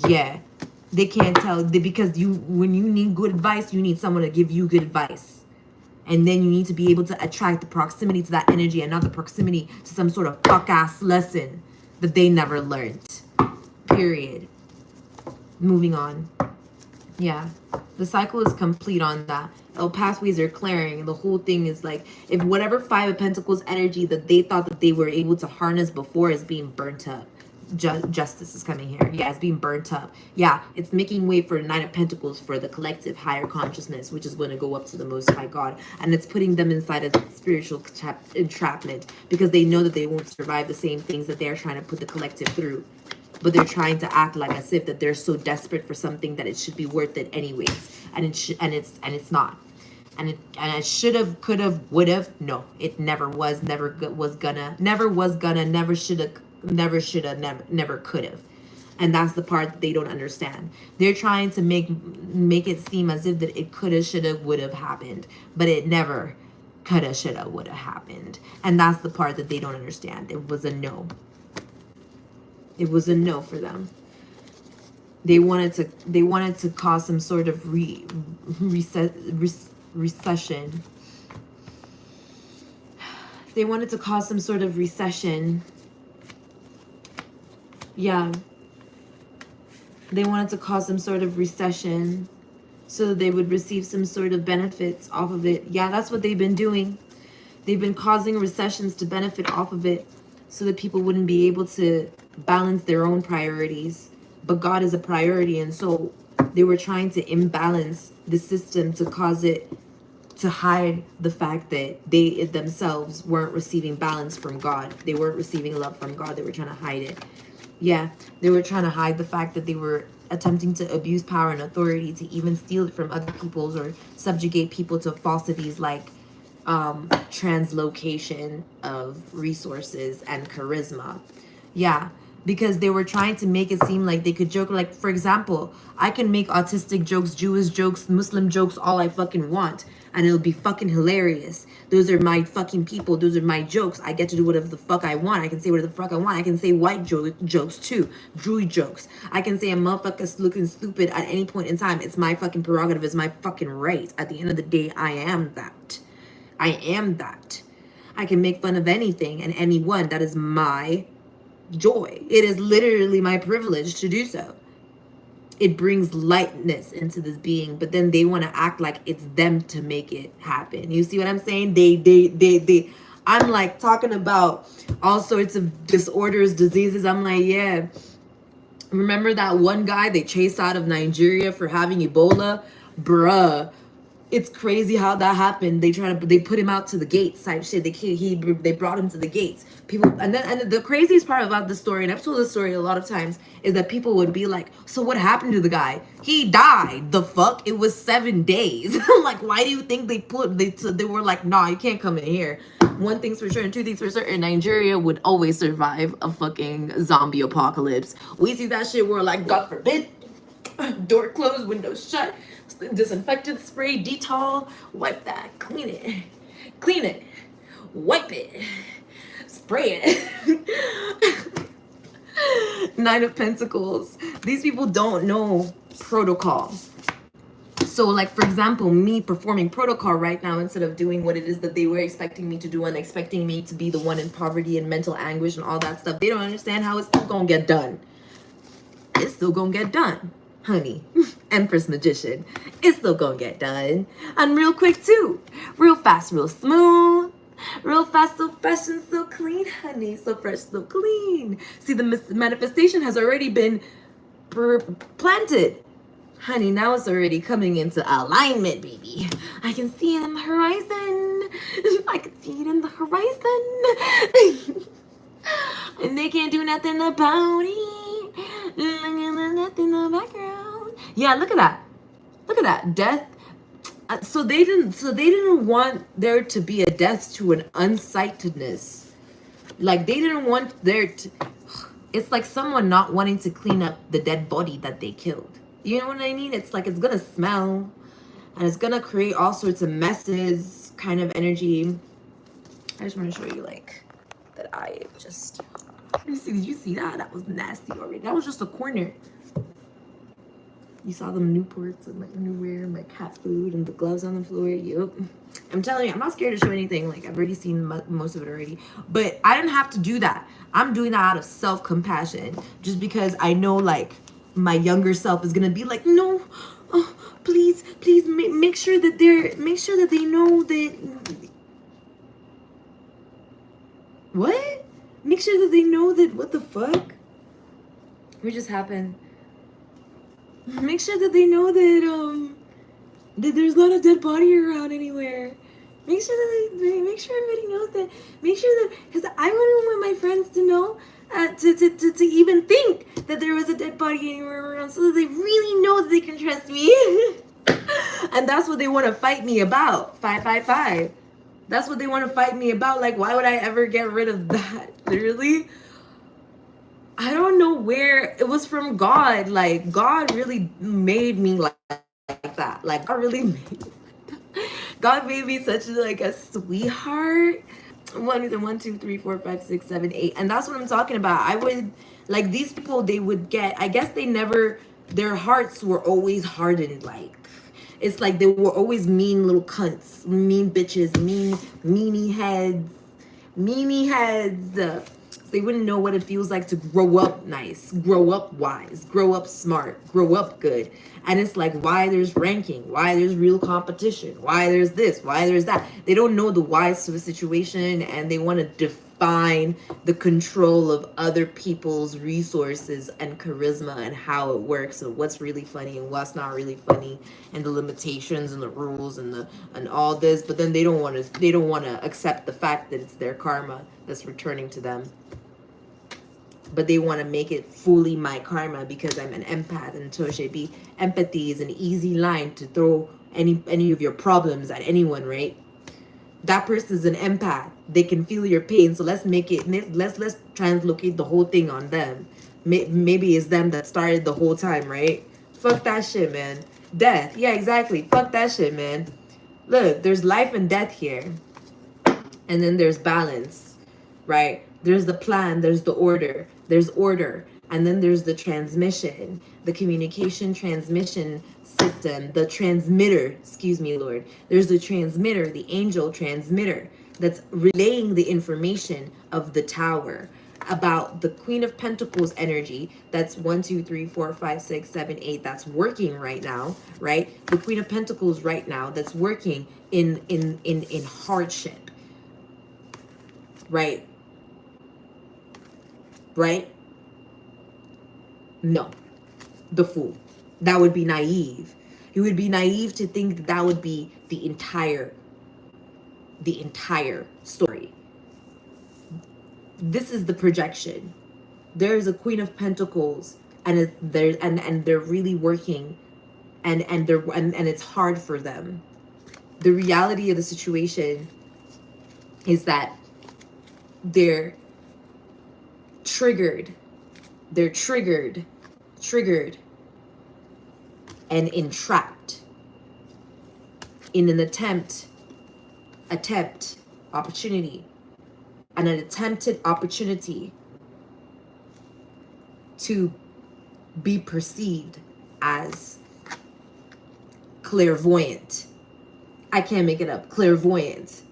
Yeah. They can't tell. Because when you need good advice, you need someone to give you good advice. And then you need to be able to attract the proximity to that energy and not the proximity to some sort of fuck-ass lesson that they never learned. Period. Moving on. Yeah. The cycle is complete on that. The pathways are clearing. The whole thing is like, if whatever Five of Pentacles energy that they thought that they were able to harness before is being burnt up. Justice is coming here. Yeah, it's being burnt up. Yeah, it's making way for Nine of Pentacles for the collective higher consciousness, which is going to go up to the Most High God. And it's putting them inside a spiritual entrapment because they know that they won't survive the same things that they're trying to put the collective through. But they're trying to act like as if that they're so desperate for something that it should be worth it anyways. And it's not. And it should have, could have, would have. No, it never was, never was gonna, never should have, never could have. And that's the part that they don't understand. They're trying to make it seem as if that it coulda, shoulda, would have happened, but it never coulda, shoulda, would have happened. And that's the part that they don't understand. It was a no. It was a no for them. They wanted to cause some sort of recession. They wanted to cause some sort of recession. Yeah. They wanted to cause some sort of recession so that they would receive some sort of benefits off of it. Yeah, that's what they've been doing. They've been causing recessions to benefit off of it so that people wouldn't be able to balance their own priorities. But God is a priority, and so they were trying to imbalance the system to cause it to hide the fact that they themselves weren't receiving balance from God. They weren't receiving love from God. They were trying to hide it. Yeah, they were trying to hide the fact that they were attempting to abuse power and authority to even steal it from other people's or subjugate people to falsities like translocation of resources and charisma. Yeah, because they were trying to make it seem like they could joke. Like, for example, I can make autistic jokes, Jewish jokes, Muslim jokes, all I fucking want, and it'll be fucking hilarious. Those are my fucking people. Those are my jokes. I get to do whatever the fuck I want. I can say whatever the fuck I want. I can say white jokes too. Druid jokes. I can say a motherfucker's looking stupid at any point in time. It's my fucking prerogative. It's my fucking right. At the end of the day, I am that. I am that. I can make fun of anything and anyone. That is my joy. It is literally my privilege to do so. It brings lightness into this being, but then they want to act like it's them to make it happen. You see what I'm saying? They I'm like talking about all sorts of disorders, diseases. I'm like, yeah. Remember that one guy they chased out of Nigeria for having Ebola? Bruh. It's crazy how that happened. They put him out to the gates type shit. They brought him to the gates. People, and the craziest part about the story, and I've told this story a lot of times, is that people would be like, so what happened to the guy? He died. The fuck? It was 7 days. Like, why do you think they were like, nah, you can't come in here. One thing's for sure and two things for certain, Nigeria would always survive a fucking zombie apocalypse. We see that shit where, like, God forbid, door closed, window shut, disinfectant spray, Dettol, wipe that, clean it, wipe it, spray it. Nine of Pentacles. These people don't know protocol. So, like, for example, me performing protocol right now instead of doing what it is that they were expecting me to do and expecting me to be the one in poverty and mental anguish and all that stuff, they don't understand how it's still gonna get done. It's still gonna get done, honey. Empress Magician. It's still gonna get done. And real quick, too. Real fast, real smooth. Real fast, so fresh and so clean, honey. So fresh, so clean. See, the manifestation has already been planted. Honey, now it's already coming into alignment, baby. I can see it in the horizon. I can see it in the horizon. And they can't do nothing about it. Nothing in the background. Yeah, look at that. Look at that. Death. So they didn't want there to be a death to an unsightedness. Like, they didn't want there to... It's like someone not wanting to clean up the dead body that they killed. You know what I mean? It's like it's gonna smell and it's gonna create all sorts of messes kind of energy. I just want to show you, like, that I just... Did you see that? That was nasty already. That was just a corner. You saw them Newports and my underwear and my cat food and the gloves on the floor. Yup. I'm telling you, I'm not scared to show anything. Like, I've already seen most of it already. But I didn't have to do that. I'm doing that out of self-compassion. Just because I know, like, my younger self is gonna be like, no, oh, please make sure that they know that. What? Make sure that they know that. What the fuck? What just happened? Make sure that they know that that there's not a dead body around anywhere. Make sure that make sure everybody knows that. Make sure that, because I wouldn't want my friends to know. To even think that there was a dead body anywhere around, so that they really know that they can trust me. And that's what they want to fight me about. 555. That's what they want to fight me about. Like, why would I ever get rid of that? Literally, I don't know where it was from. God, like, God really made me like that. Like, God really made God made me such like a sweetheart. One, two, three, four, five, six, seven, eight. And that's what I'm talking about. I would like these people, they would get, I guess they never, their hearts were always hardened. Like, it's like they were always mean little cunts, mean bitches, meanie heads, meanie heads. So they wouldn't know what it feels like to grow up nice, grow up wise, grow up smart, grow up good. And it's like why there's ranking, why there's real competition, why there's this, why there's that. They don't know the whys to the situation, and they want to define the control of other people's resources and charisma and how it works and what's really funny and what's not really funny and the limitations and the rules and all this. But then they don't want to accept the fact that it's their karma that's returning to them. But they want to make it fully my karma because I'm an empath, and Toshe empathy is an easy line to throw any of your problems at anyone, right? That person's an empath. They can feel your pain, so let's make it, let's translocate the whole thing on them. Maybe it's them that started the whole time, right? Fuck that shit, man. Death, yeah, exactly. Fuck that shit, man. Look, there's life and death here, and then there's balance, right? There's the plan, there's the order, there's order, and then there's the transmission, the communication transmission system, the transmitter, excuse me, Lord. There's the transmitter, the angel transmitter that's relaying the information of the tower about the Queen of Pentacles energy. That's 1, 2, 3, 4, 5, 6, 7, 8. That's working right now, right? The Queen of Pentacles right now that's working in hardship, right? Right? No, the Fool. That would be naive. You would be naive to think that that would be the entire story. This is the projection. There is a Queen of Pentacles, and they're really working, and it's hard for them. The reality of the situation is that they're triggered and entrapped in an opportunity, and an attempted opportunity to be perceived as clairvoyant. I can't make it up, clairvoyant.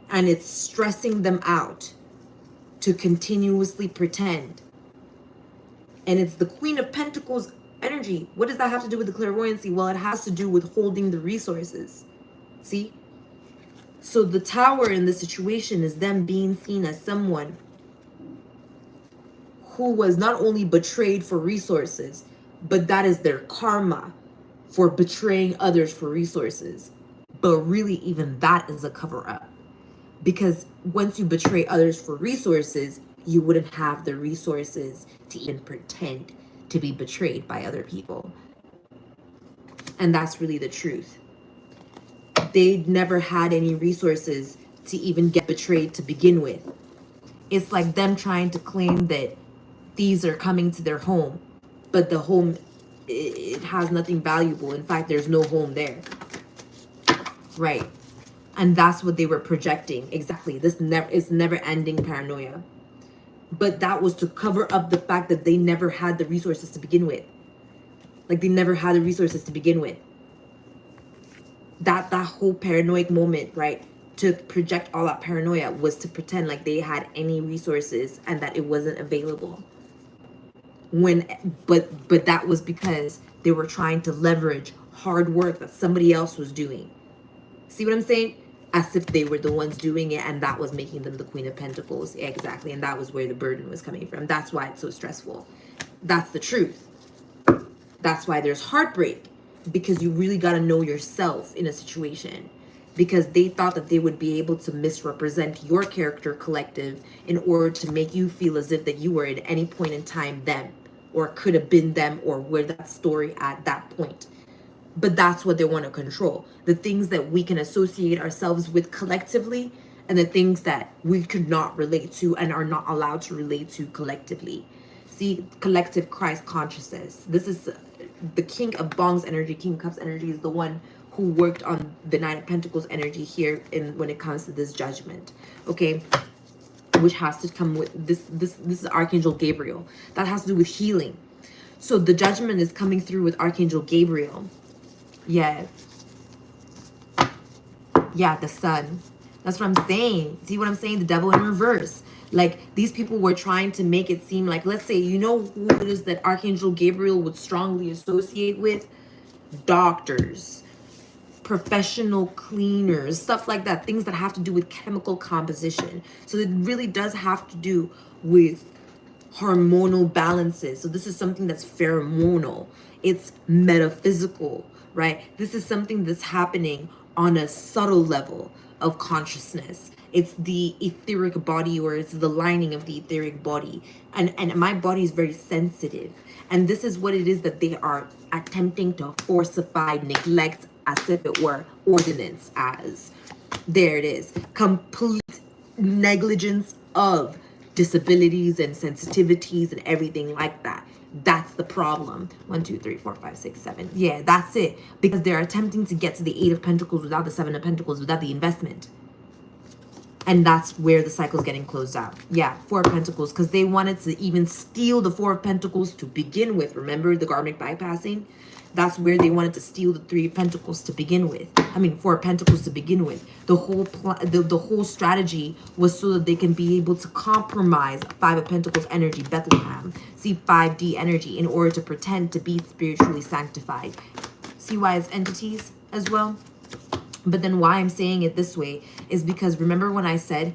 And it's stressing them out to continuously pretend. And it's the Queen of Pentacles energy. What does that have to do with the clairvoyancy? Well, it has to do with holding the resources. See? So the tower in the situation is them being seen as someone who was not only betrayed for resources, but that is their karma for betraying others for resources. But really, even that is a cover-up. Because once you betray others for resources, you wouldn't have the resources to even pretend to be betrayed by other people. And that's really the truth. They never had any resources to even get betrayed to begin with. It's like them trying to claim that thieves are coming to their home, but the home, it has nothing valuable. In fact, there's no home there. Right. And that's what they were projecting. Exactly. This is never ending paranoia. But that was to cover up the fact that they never had the resources to begin with. Like they never had the resources to begin with. That whole paranoid moment, right? To project all that paranoia was to pretend like they had any resources and that it wasn't available. But that was because they were trying to leverage hard work that somebody else was doing. See what I'm saying? As if they were the ones doing it, and that was making them the Queen of Pentacles. Exactly. And that was where the burden was coming from. That's why it's so stressful. That's the truth. That's why there's heartbreak, because you really got to know yourself in a situation, because they thought that they would be able to misrepresent your character collective in order to make you feel as if that you were at any point in time them, or could have been them, or were that story at that point. But that's what they want to control. The things that we can associate ourselves with collectively, and the things that we could not relate to and are not allowed to relate to collectively. See, collective Christ consciousness. This is the King of Bongs energy. King of Cups energy is the one who worked on the Nine of Pentacles energy here in when it comes to this judgment, okay? Which has to come with this is Archangel Gabriel. That has to do with healing. So the judgment is coming through with Archangel Gabriel. Yeah. Yeah, the sun. That's what I'm saying. See what I'm saying? The devil in reverse. Like, these people were trying to make it seem like, let's say, you know who it is that Archangel Gabriel would strongly associate with? Doctors, professional cleaners, stuff like that. Things that have to do with chemical composition. So it really does have to do with hormonal balances. So this is something that's pheromonal. It's metaphysical, right? This is something that's happening on a subtle level of consciousness. It's the etheric body, or it's the lining of the etheric body. And my body is very sensitive. And this is what it is that they are attempting to falsify, neglect, as if it were ordinance as. There it is. Complete negligence of disabilities and sensitivities and everything like that. That's the problem. 1, 2, 3, 4, 5, 6, 7. Yeah, that's it. Because they're attempting to get to the 8 of Pentacles without the 7 of Pentacles, without the investment. And that's where the cycle's getting closed out. Yeah, 4 of Pentacles, because they wanted to even steal the 4 of Pentacles to begin with. Remember the karmic bypassing? That's where they wanted to steal the 3 of Pentacles to begin with. I mean, 4 of Pentacles to begin with. The whole the whole strategy was so that they can be able to compromise 5 of Pentacles energy, Bethlehem. See, 5D energy, in order to pretend to be spiritually sanctified. See why it's entities as well? But then why I'm saying it this way is because remember when I said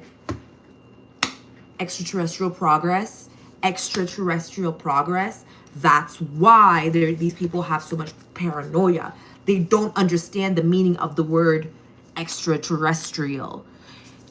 extraterrestrial progress? Extraterrestrial progress. That's why these people have so much paranoia. They don't understand the meaning of the word extraterrestrial.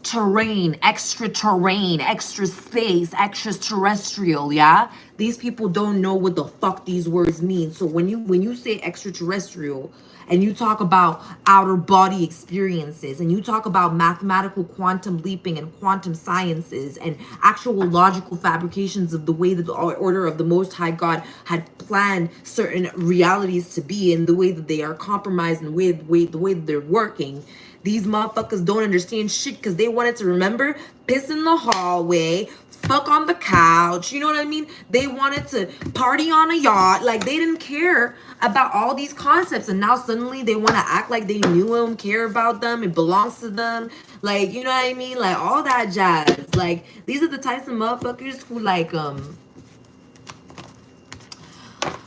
Terrain, extra terrain, extra space, extraterrestrial, yeah? These people don't know what the fuck these words mean. So when you say extraterrestrial and you talk about outer body experiences and you talk about mathematical quantum leaping and quantum sciences and actual logical fabrications of the way that the order of the Most High God had planned certain realities to be, and the way that they are compromised and the way that they're working, these motherfuckers don't understand shit because they wanted to remember piss in the hallway, fuck on the couch, you know what I mean? They wanted to party on a yacht. Like, they didn't care about all these concepts, and now suddenly they want to act like they knew them, care about them, it belongs to them. Like, you know what I mean? Like, all that jazz. Like, these are the types of motherfuckers who like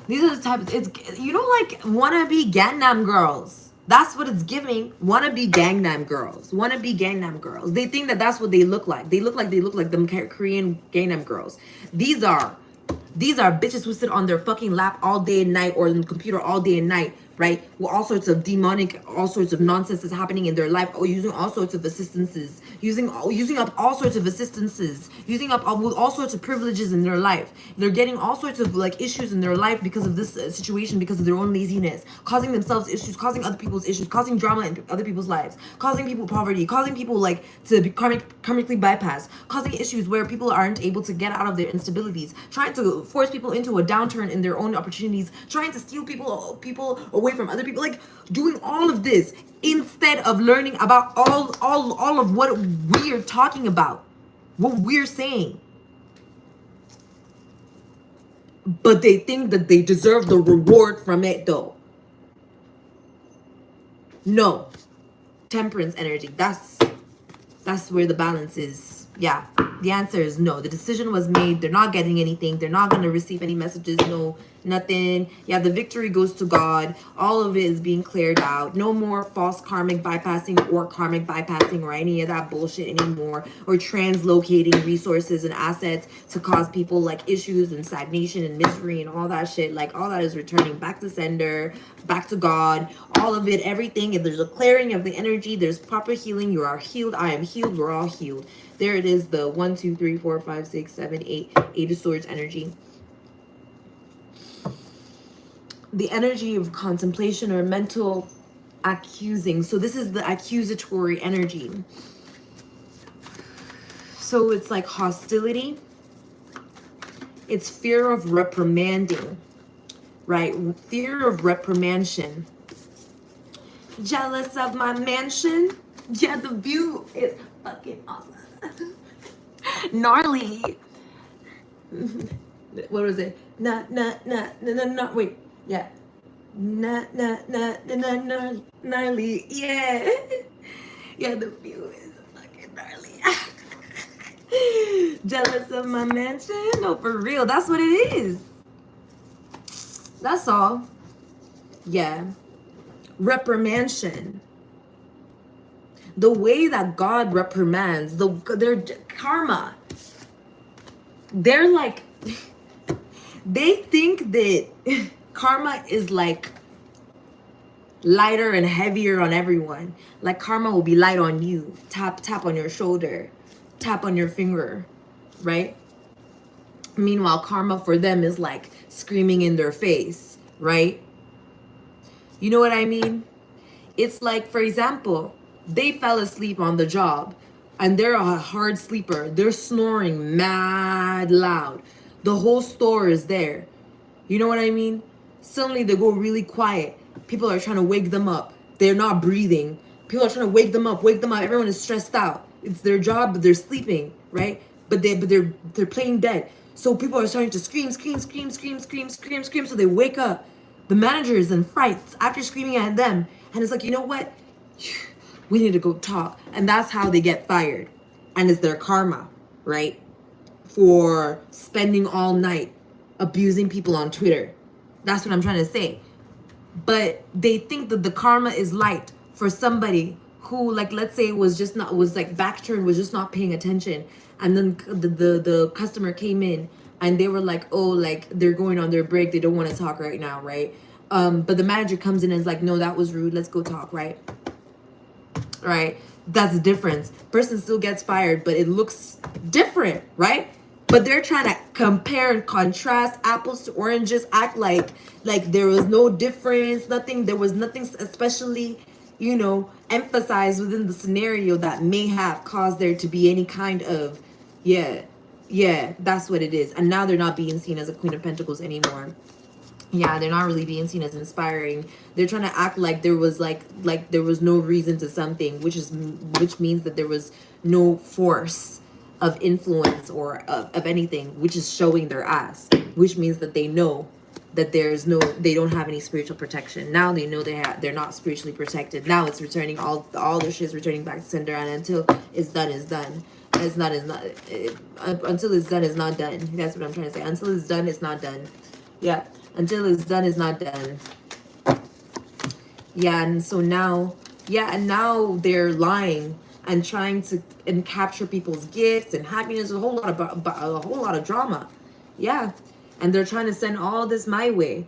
these are the types, it's, you know, like wannabe Gangnam girls. That's what it's giving. Wannabe Gangnam girls. Wannabe Gangnam girls. They think that that's what they look like. They look like them Korean Gangnam girls. These are bitches who sit on their fucking lap all day and night, or on the computer all day and night, right? With all sorts of demonic, all sorts of nonsense is happening in their life, or using all sorts of assistances, using up all sorts of assistances, with all sorts of privileges in their life. They're getting all sorts of like issues in their life because of this situation, because of their own laziness, causing themselves issues, causing other people's issues, causing drama in other people's lives, causing people poverty, causing people like to be karmically bypassed, causing issues where people aren't able to get out of their instabilities, trying to force people into a downturn in their own opportunities, trying to steal people away from other people, like doing all of this instead of learning about all of what we are talking about, what we're saying. But they think that they deserve the reward from it though. No. Temperance energy. That's where the balance is. Yeah, the answer is no. The decision was made. They're not getting anything. They're not going to receive any messages. No, nothing. Yeah, the victory goes to God. All of it is being cleared out. No more false karmic bypassing or karmic bypassing or any of that bullshit anymore. Or translocating resources and assets to cause people like issues and stagnation and misery and all that shit. Like, all that is returning back to sender, back to God. All of it, everything. If there's a clearing of the energy, there's proper healing. You are healed. I am healed. We're all healed. There it is, the 1, 2, 3, 4, 5, 6, 7, 8, 8 of Swords energy. The energy of contemplation or mental accusing. So this is the accusatory energy. So it's like hostility. It's fear of reprimanding, right? Fear of reprimandation. Jealous of my mansion? Yeah, the view is fucking awesome. Gnarly. What was it? Wait. Yeah. Gnarly. Yeah. Yeah, the view is fucking gnarly. Jealous of my mansion? No, for real. That's what it is. That's all. Yeah. Reprimandation. The way that God reprimands, their karma. They're like, they think that karma is like lighter and heavier on everyone. Like karma will be light on you. Tap on your shoulder. Tap on your finger. Right? Meanwhile, karma for them is like screaming in their face. Right? You know what I mean? It's like, for example, they fell asleep on the job and they're a hard sleeper. They're snoring mad loud. The whole store is there. You know what I mean? Suddenly they go really quiet. People are trying to wake them up. They're not breathing. People are trying to wake them up. Everyone is stressed out. It's their job, but they're sleeping, right? But they're playing dead. So people are starting to scream. So they wake up. The manager is in frights after screaming at them. And it's like, you know what? We need to go talk. And that's how they get fired. And it's their karma, right? For spending all night abusing people on Twitter. That's what I'm trying to say. But they think that the karma is light for somebody who, like, let's say was just not paying attention. And then the customer came in and they were like, oh, like they're going on their break. They don't want to talk right now, right? But the manager comes in and is like, no, that was rude. Let's go talk, right? Right? That's the difference. Person still gets fired, but it looks different, right? But they're trying to compare and contrast apples to oranges, act like there was no difference, nothing. There was nothing especially, emphasized within the scenario that may have caused there to be any kind of, yeah, that's what it is. And now they're not being seen as a Queen of Pentacles anymore. Yeah, they're not really being seen as inspiring. They're trying to act like there was like there was no reason to something, which means that there was no force of influence or of anything, which is showing their ass, which means that they know that they don't have any spiritual protection. Now they know they're not spiritually protected. Now it's returning, all their shit's returning back to sender, and until it's done, it's done. Until it's done, it's not done. That's what I'm trying to say. Until it's done, it's not done. Yeah. Until it's done, it's not done. Yeah, and so now, and now they're lying and trying to capture people's gifts and happiness. A whole lot of drama. Yeah, and they're trying to send all this my way,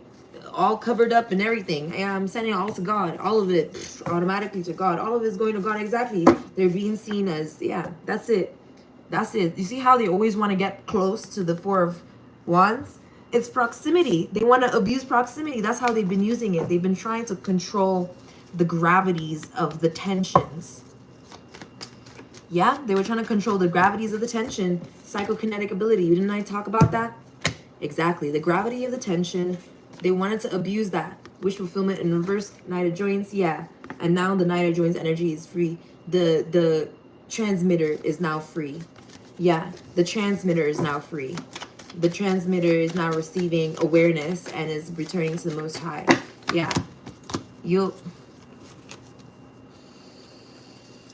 all covered up and everything. Yeah, I'm sending it all to God. All of it automatically to God. All of it's going to God. Exactly. They're being seen as, that's it. That's it. You see how they always want to get close to the Four of Wands? It's proximity. They want to abuse proximity. That's how they've been using it. They've been trying to control the gravities of the tensions. Yeah, they were trying to control the gravities of the tension. Psychokinetic ability. Didn't I talk about that? Exactly. The gravity of the tension. They wanted to abuse that. Wish fulfillment in reverse. Knight of Joints. Yeah. And now the Knight of Joints energy is free. The transmitter is now free. Yeah. The transmitter is now free. The transmitter is now receiving awareness and is returning to the Most High. Yeah.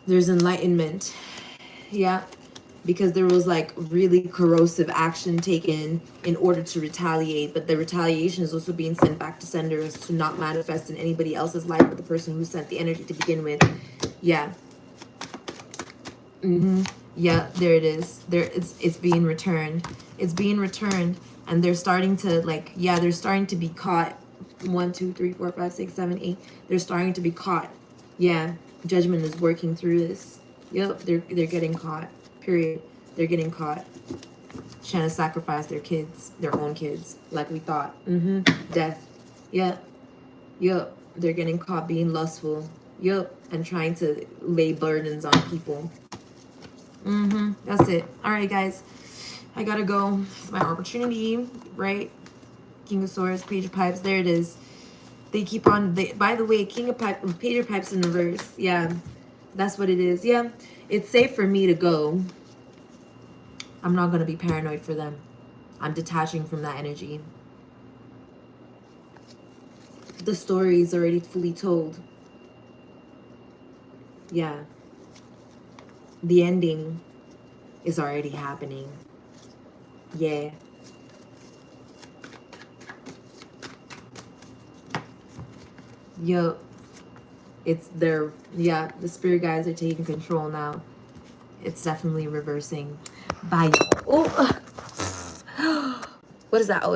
There's enlightenment. Yeah. Because there was like really corrosive action taken in order to retaliate. But the retaliation is also being sent back to senders to not manifest in anybody else's life but the person who sent the energy to begin with. Yeah. Yeah, there it is. It's being returned. It's being returned, and they're starting to they're starting to be caught. 1, 2, 3, 4, 5, 6, 7, 8. They're starting to be caught. Yeah, judgment is working through this. Yep, they're getting caught. Period. They're getting caught. Trying to sacrifice their kids, their own kids, like we thought. Death. Yep. Yep. They're getting caught being lustful. Yep. And trying to lay burdens on people. That's it. All right, guys. I gotta go. It's my opportunity, right? King of Swords, Page of Pipes. There it is. They keep on, by the way, King of Pipes, Page of Pipes in reverse. Yeah, that's what it is. Yeah, it's safe for me to go. I'm not going to be paranoid for them. I'm detaching from that energy. The story is already fully told. Yeah. The ending is already happening. Yeah. Yup. It's their, yeah, the spirit guides are taking control now. It's definitely reversing. Bye. Oh, what is that? Oh,